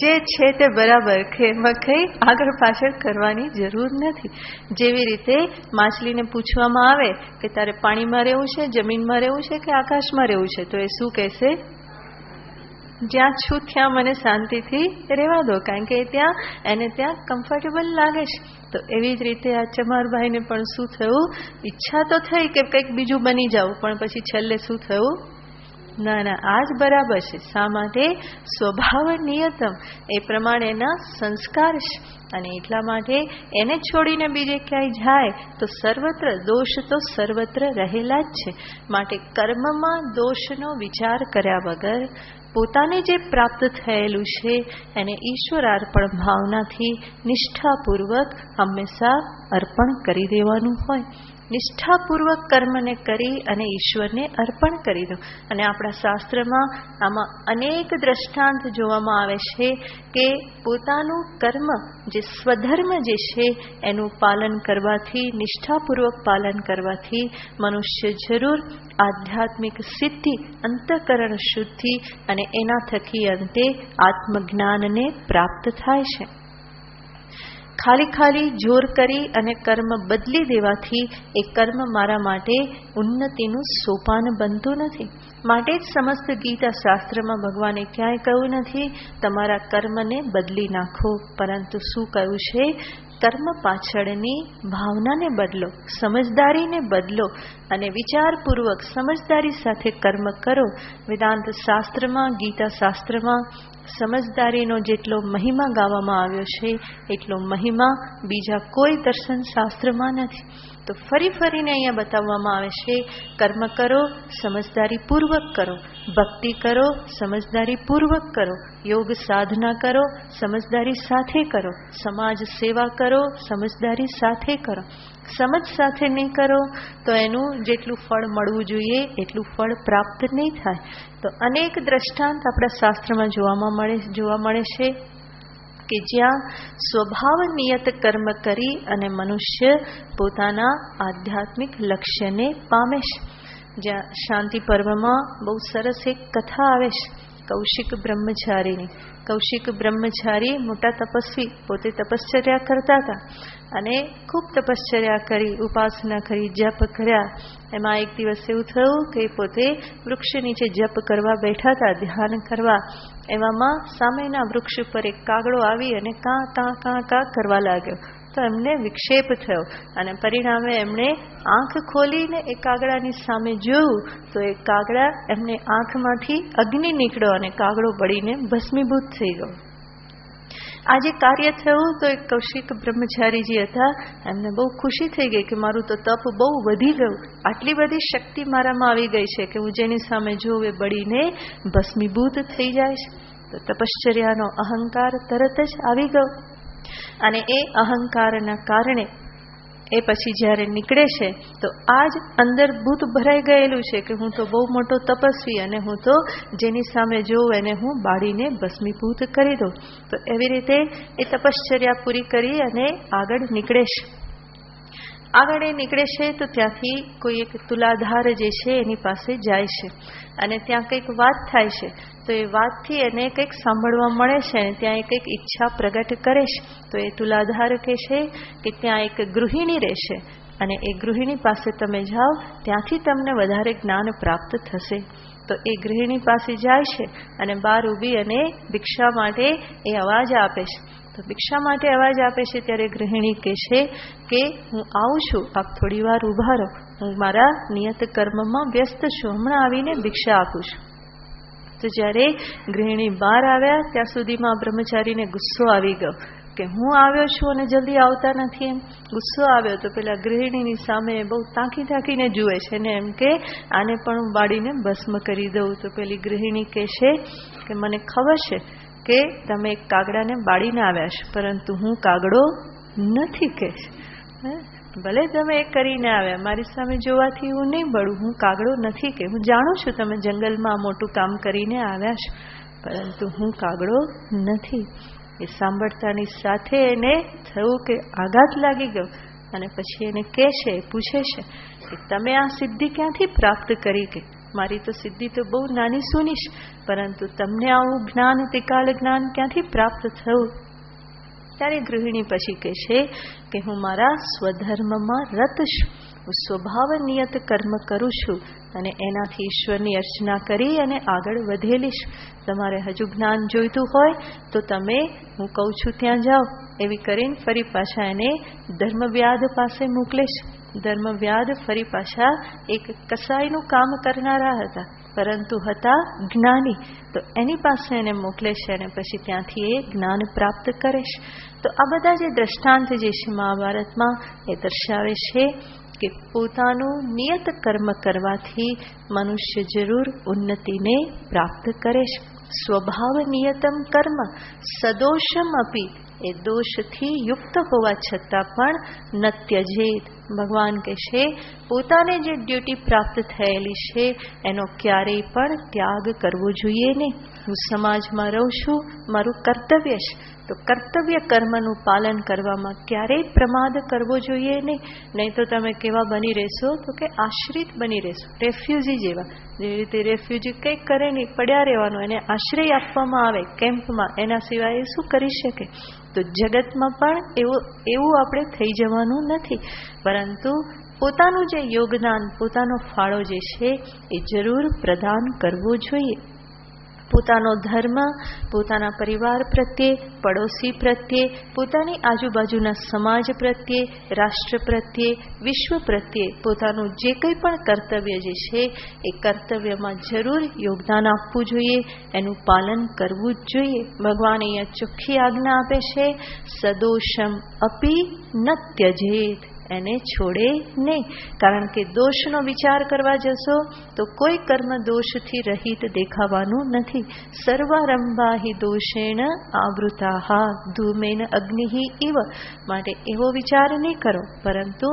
જે છે તે બરાબર, કે એમાં કંઈ આગળ પાછળ કરવાની જરૂર નથી. જેવી રીતે માછલીને પૂછવામાં આવે કે તારે પાણીમાં રહેવું છે, જમીનમાં રહેવું છે કે આકાશમાં રહેવું છે, તો એ શું કહેશે? જ્યાં છું ત્યાં મને શાંતિથી રહેવા દો, કારણ કે એને ત્યાં કમ્ફર્ટેબલ લાગે છે. તો એવી જ રીતે આ ચમારભાઈને પણ શું થયું? ઈચ્છા તો થઈ કે કંઈક બીજું બની જાવ, પણ પછી છેલ્લે શું થયું? ના ના, આ જ બરાબર છે. શા માટે? સ્વભાવ નિયતમ, એ પ્રમાણેના સંસ્કાર છે. અને એટલા માટે એને છોડીને બીજે ક્યાંય જાય તો સર્વત્ર દોષ તો સર્વત્ર રહેલા જ છે. માટે કર્મમાં દોષનો વિચાર કર્યા વગર પોતાને જે પ્રાપ્ત થયેલું છે એને ઈશ્વરાર્પણ ભાવનાથી નિષ્ઠાપૂર્વક હંમેશા અર્પણ કરી દેવાનું હોય. નિષ્ઠાપૂર્વક કર્મને કરી અને ઈશ્વરને અર્પણ કરી દો. અને આપણા શાસ્ત્રમાં આમાં અનેક દ્રષ્ટાંત જોવામાં આવે છે કે પોતાનું કર્મ, જે સ્વધર્મ જે છે એનું પાલન કરવાથી, નિષ્ઠાપૂર્વક પાલન કરવાથી મનુષ્ય જરૂર આધ્યાત્મિક સિદ્ધિ, અંતઃકરણ શુદ્ધિ અને એના થકી અંતે આત્મજ્ઞાનને પ્રાપ્ત થાય છે. ખાલી જોર કરી અને કર્મ બદલી દેવાથી એ કર્મ મારા માટે ઉન્નતિનું સોપાન બનતું નથી. માટે જ સમસ્ત ગીતા શાસ્ત્રમાં ભગવાને ક્યાંય કહ્યું નથી તમારા કર્મને બદલી નાખો, પરંતુ શું કહ્યું છે? કર્મ પાછળની ભાવનાને બદલો, સમજદારીને બદલો અને વિચારપૂર્વક સમજદારી સાથે કર્મ કરો. વેદાંત શાસ્ત્રમાં, ગીતા શાસ્ત્રમાં સમજદારીનો જેટલો મહિમા ગાવામાં આવ્યો છે એટલો મહિમા બીજા કોઈ દર્શન શાસ્ત્રમાં નથી. તો ફરીને અહીંયા બતાવવામાં આવે છે કર્મ કરો, સમજદારીપૂર્વક કરો, ભક્તિ કરો, સમજદારીપૂર્વક કરો, યોગ સાધના કરો, સમજદારી સાથે કરો, સમાજ સેવા કરો, સમજદારી સાથે કરો. સમજ સાથે નહીં કરો તો એનું જેટલું ફળ મળવું જોઈએ એટલું ફળ પ્રાપ્ત નહીં થાય. તો અનેક દ્રષ્ટાંત આપણા શાસ્ત્રમાં જોવા મળે છે કે જ્યાં સ્વભાવ નિયત કર્મ કરી અને મનુષ્ય પોતાના આધ્યાત્મિક લક્ષ્યને પામે છે. જ્યાં શાંતિ પર્વમાં બહુ સરસ એક કથા આવે છે કૌશિક બ્રહ્મચારીની. કૌશિક બ્રહ્મચારી મોટા તપસ્વી, પોતે તપશ્ચર્યા કરતા હતા અને ખૂબ તપશ્ચર્યા કરી, ઉપાસના કરી, જપ કર્યા. એમાં એક દિવસ એવું થયું કે પોતે વૃક્ષ નીચે જપ કરવા બેઠા હતા, ધ્યાન કરવા. એવામાં સામેના વૃક્ષ પર એક કાગડો આવી અને કાં કરવા લાગ્યો. તો એમને વિક્ષેપ થયો અને પરિણામે એમણે આંખ ખોલીને એ કાગડાની સામે જોયું તો એ કાગડા એમને આંખમાંથી અગ્નિ નીકળ્યો અને કાગડો બળીને ભસ્મીભૂત થઈ ગયો. આજે કાર્ય થયું તો એક કૌશિક બ્રહ્મચારીજી હતા, એમને બહુ ખુશી થઈ ગઈ કે મારું તો તપ બહુ વધી ગયું, આટલી બધી શક્તિ મારામાં આવી ગઈ છે કે હું જેની સામે જોઉં એ બળીને ભસ્મીભૂત થઈ જાય છે. તો તપશ્ચર્યાનો અહંકાર તરત જ આવી ગયો અને એ અહંકારના કારણે એ પછી જ્યારે નીકળે છે તો આ જ અંદર ભૂત ભરાઈ ગયેલું છે કે હું તો બહુ મોટો તપસ્વી અને હું તો જેની સામે જોઉં એને હું બાળીને ભસ્મીભૂત કરી દઉં. તો એવી રીતે એ તપશ્ચર્યા પૂરી કરી અને આગળ નીકળે છે. આગળ એ નીકળે છે તો ત્યાંથી કોઈ એક તુલાધાર જે છે એની પાસે જાય છે અને ત્યાં કંઈક વાત થાય છે. તો એ વાતથી એને કંઈક સાંભળવા મળે છે અને ત્યાં એ કંઈક ઈચ્છા પ્રગટ કરે છે. તો એ તુલાધાર કહે છે કે ત્યાં એક ગૃહિણી રહેશે અને એ ગૃહિણી પાસે તમે જાઓ, ત્યાંથી તમને વધારે જ્ઞાન પ્રાપ્ત થશે. તો એ ગૃહિણી પાસે જાય છે અને બહાર ઊભી અને ભિક્ષા માટે એ અવાજ આપે છે. તો ભિક્ષા માટે અવાજ આપે છે ત્યારે ગૃહિણી કહે છે કે હું આવું છું, આપ થોડી વાર ઊભા રહો, હું મારા નિયત કર્મમાં વ્યસ્ત છું, હમણાં આવીને ભિક્ષા આપું છું. તો જ્યારે ગૃહિણી બહાર આવ્યા ત્યાં સુધીમાં બ્રહ્મચારીને ગુસ્સો આવી ગયો કે હું આવ્યો છું અને જલ્દી આવતા નથી. એમ ગુસ્સો આવ્યો તો પેલા ગૃહિણીની સામે બહુ તાકીને જુએ છે ને એમ કે આને પણ હું બાળીને ભસ્મ કરી દઉં. તો પેલી ગૃહિણી કહે છે કે મને ખબર છે કે તમે એક કાગડાને બાળીને આવ્યા છો, પરંતુ હું કાગડો નથી. કહે છે ભલે તમે એ કરીને આવ્યા, મારી સામે જોવાથી હું નહીં બળું, હું કાગડો નથી. કે હું જાણું છું તમે જંગલમાં મોટું કામ કરીને આવ્યા છો, પરંતુ હું કાગડો નથી. એ સાંભળતાની સાથે એને થયું કે આઘાત લાગી ગયો અને પછી એને કહે છે, પૂછે છે કે તમે આ સિદ્ધિ ક્યાંથી પ્રાપ્ત કરી? કે મારી તો સિદ્ધિ તો બહુ નાની સૂની છે, પરંતુ તમને આવું જ્ઞાન, ત્રિકાળ જ્ઞાન ક્યાંથી પ્રાપ્ત થયું? ત્યારે ગૃહિણી પછી કહે છે કે હું મારા સ્વધર્મમાં રત છું, હું સ્વભાવ નિયત કર્મ કરું છું અને એનાથી ઈશ્વરની અર્ચના કરી અને આગળ વધેલી છું. તમારે હજુ જ્ઞાન જોઈતું હોય તો તમે હું કહું છું ત્યાં જાઓ. એવી કરીને ફરી પાછા એને ધર્મવ્યાધ પાસે મોકલે છે. ધર્મવ્યાધ ફરી પાછા એક કસાઈનું કામ કરનારા હતા, પરંતુ હતા જ્ઞાની. તો એની પાસે એને મોકલે છે અને પછી ત્યાંથી એ જ્ઞાન પ્રાપ્ત કરે છે. તો આ બધા જે દ્રષ્ટાંત જે છે મહાભારતમાં એ દર્શાવે છે કે પોતાનું નિયત કર્મ કરવાથી મનુષ્ય જરૂર ઉન્નતિને પ્રાપ્ત કરે છે. સ્વભાવ નિયતમ કર્મ સદોષમ અપી, એ દોષથી યુક્ત હોવા છતાં પણ ન ત્યજેત. ભગવાન કહે છે પોતાને જે ડ્યુટી પ્રાપ્ત થયેલી છે એનો ક્યારેય પણ ત્યાગ કરવો જોઈએ નહીં. હું સમાજમાં રહું છું, મારું કર્તવ્ય છે, તો કર્તવ્ય કર્મનું પાલન કરવામાં ક્યારેય પ્રમાદ કરવો જોઈએ નહીં. નહીં તો તમે કેવા બની રહેશો? તો કે આશ્રિત બની રહેશો, રેફ્યુજી જેવા. જેવી રીતે રેફ્યુજી કંઈક કરે નહીં, પડ્યા રહેવાનું, એને આશ્રય આપવામાં આવે કેમ્પમાં, એના સિવાય એ શું કરી શકે? તો જગતમાં પણ એવું આપણે થઈ જવાનું નથી, પરંતુ પોતાનું જે યોગદાન, પોતાનો ફાળો જે છે એ જરૂર પ્રદાન કરવો જોઈએ. પોતાનો ધર્મ, પોતાના પરિવાર પ્રત્યે, પડોશી પ્રત્યે, પોતાની આજુબાજુના સમાજ પ્રત્યે, રાષ્ટ્ર પ્રત્યે, વિશ્વ પ્રત્યે પોતાનું જે કંઈ પણ કર્તવ્ય જે છે એ કર્તવ્યમાં જરૂર યોગદાન આપવું જોઈએ, એનું પાલન કરવું જ જોઈએ. ભગવાન અહીંયા ચોખ્ખી આજ્ઞા આપે છે, સદોષમ અપી ન ત્યજેત, એને છોડે નહીં. કારણ કે દોષનો વિચાર કરવા જશો તો કોઈ કર્મ દોષથી રહિત દેખાવાનું નથી. સર્વારંભા હિ દોષેણ આવૃતાહા ધૂમેન અગ્નિ ઇવ. માટે એવો વિચાર નહીં કરો, પરંતુ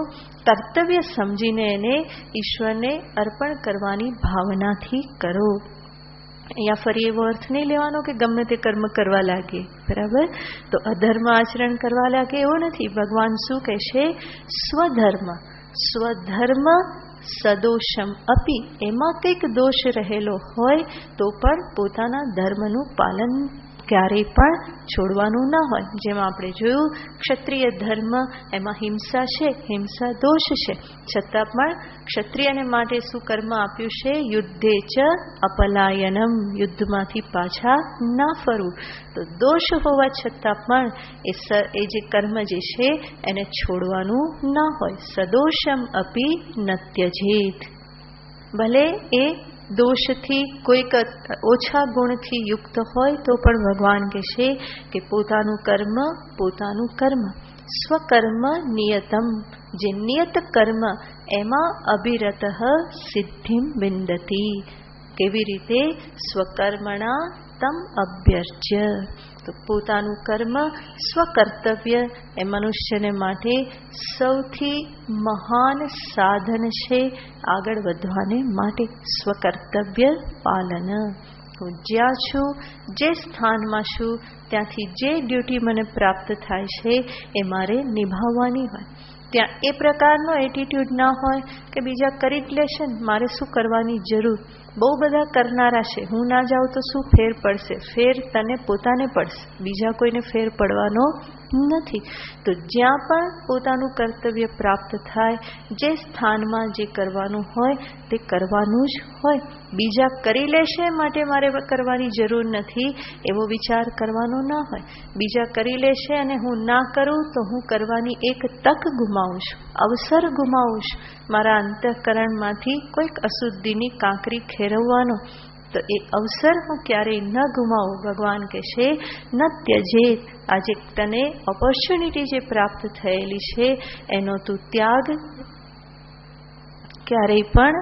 કર્તવ્ય સમજીને એને ઈશ્વરને અર્પણ કરવાની ભાવનાથી કરો. અહીંયા ફરી એવો અર્થ નહીં લેવાનો કે ગમે તે કર્મ કરવા લાગે, બરાબર? તો અધર્મ આચરણ કરવા લાગે એવો નથી. ભગવાન શું કહે છે? સ્વધર્મ સદોષમ અપી, એમાં કંઈક દોષ રહેલો હોય તો પણ પોતાના ધર્મનું પાલન ક્યારેય પણ છોડવાનું ન હોય. જેમાં આપણે જોયું ક્ષત્રિય ધર્મ, એમાં હિંસા છે, હિંસા દોષ છે, છતાં પણ ક્ષત્રિયને માટે શું કર્મ આપ્યું છે? યુદ્ધે ચ અપલાયનમ, યુદ્ધમાંથી પાછા ના ફરવું. તો દોષ હોવા છતાં પણ એ જે કર્મ જે છે એને છોડવાનું ન હોય. સદોષમ અપી ન ત્યજેત. ભલે એ દોષથી કોઈક ઓછા ગુણથી યુક્ત હોય તો પણ ભગવાન કહેશે કે પોતાનું કર્મ સ્વકર્મ નિયતમ, જે નિયત કર્મ એમાં અભિરત સિદ્ધિમ વિંદતી. કેવી રીતે? સ્વકર્મણા તમ અભ્યર્ચ્ય. તો પોતાનું કર્મ સ્વકર્તવ્ય એ મનુષ્યને માટે સૌથી મહાન સાધન છે આગળ વધવાને માટે. સ્વકર્તવ્ય પાલન. હું જ્યાં છું, જે સ્થાનમાં છું, ત્યાંથી જે ડ્યુટી મને પ્રાપ્ત થાય છે એ મારે નિભાવવાની હોય. ત્યાં એ પ્રકારનો એટીટ્યુડ ના હોય કે બીજા કરી જ લેશે ને, મારે શું કરવાની જરૂર. બહુ બધા કરનારા છે, હું ના જાઉં તો શું ફેર પડશે? ફેર તને પોતાને પડશે, બીજા કોઈને ફેર પડવાનો નથી. તો જ્યાં પણ પોતાનું કર્તવ્ય પ્રાપ્ત થાય, જે સ્થાનમાં જે કરવાનું હોય તે કરવાનું જ હોય. બીજા કરી લેશે માટે મારે કરવાની જરૂર નથી એવો વિચાર કરવાનો ના હોય. બીજા કરી લેશે અને હું ના કરું તો હું કરવાની એક તક ગુમાવું છું, અવસર ગુમાવું છું. મારા અંતઃકરણમાંથી કોઈક અશુદ્ધિની કાંકરી ખેરવવાનો, તો એ અવસર હું ક્યારેય ન ગુમાવું. ભગવાન કહેશે ન ત્યજેત. આજે તને ઓપોર્ચ્યુનિટી જે પ્રાપ્ત થયેલી છે એનો તું ત્યાગ ક્યારેય પણ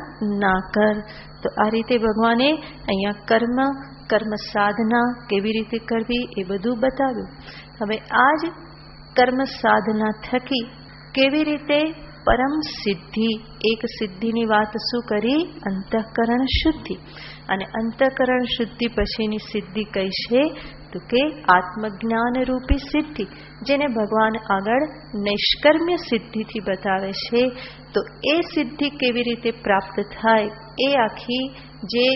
ના કર. તો આ રીતે ભગવાને અહીંયા કર્મ સાધના કેવી રીતે કરવી એ બધું બતાવ્યું. હવે આ જ કર્મ સાધના થકી કેવી રીતે પરમ સિદ્ધિ, એક સિદ્ધિની વાત શું કરી? અંતઃકરણ શુદ્ધિ. અને અંતઃકરણ શુદ્ધિ પછીની સિદ્ધિ કઈ છે? તો કે આત્મજ્ઞાન રૂપી સિદ્ધિ, જેને ભગવાન આગળ નૈષ્કર્મ્ય સિદ્ધિથી બતાવે છે. તો એ સિદ્ધિ કેવી રીતે પ્રાપ્ત થાય એ આખી જે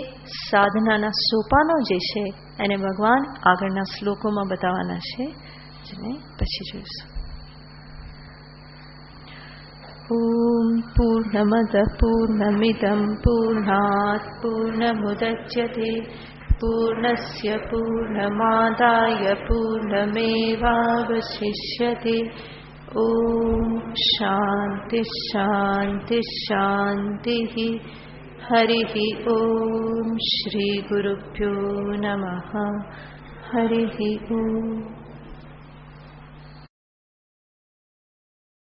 સાધનાના સોપાનો જે છે એને ભગવાન આગળના શ્લોકોમાં બતાવવાના છે, જેને પછી જોઈશું. ઓમ પૂર્ણમદ પૂર્ણમિદં પૂર્ણાત પૂર્ણમુદચ્યતે પૂર્ણસ્ય પૂર્ણમાદાય પૂર્ણમેવાવશિષ્યતે. ઓમ શાંતિ શાંતિ શાંતિ. હરિ ઓમ શ્રી ગુરુભ્યો નમઃ. હરિ ઓમ.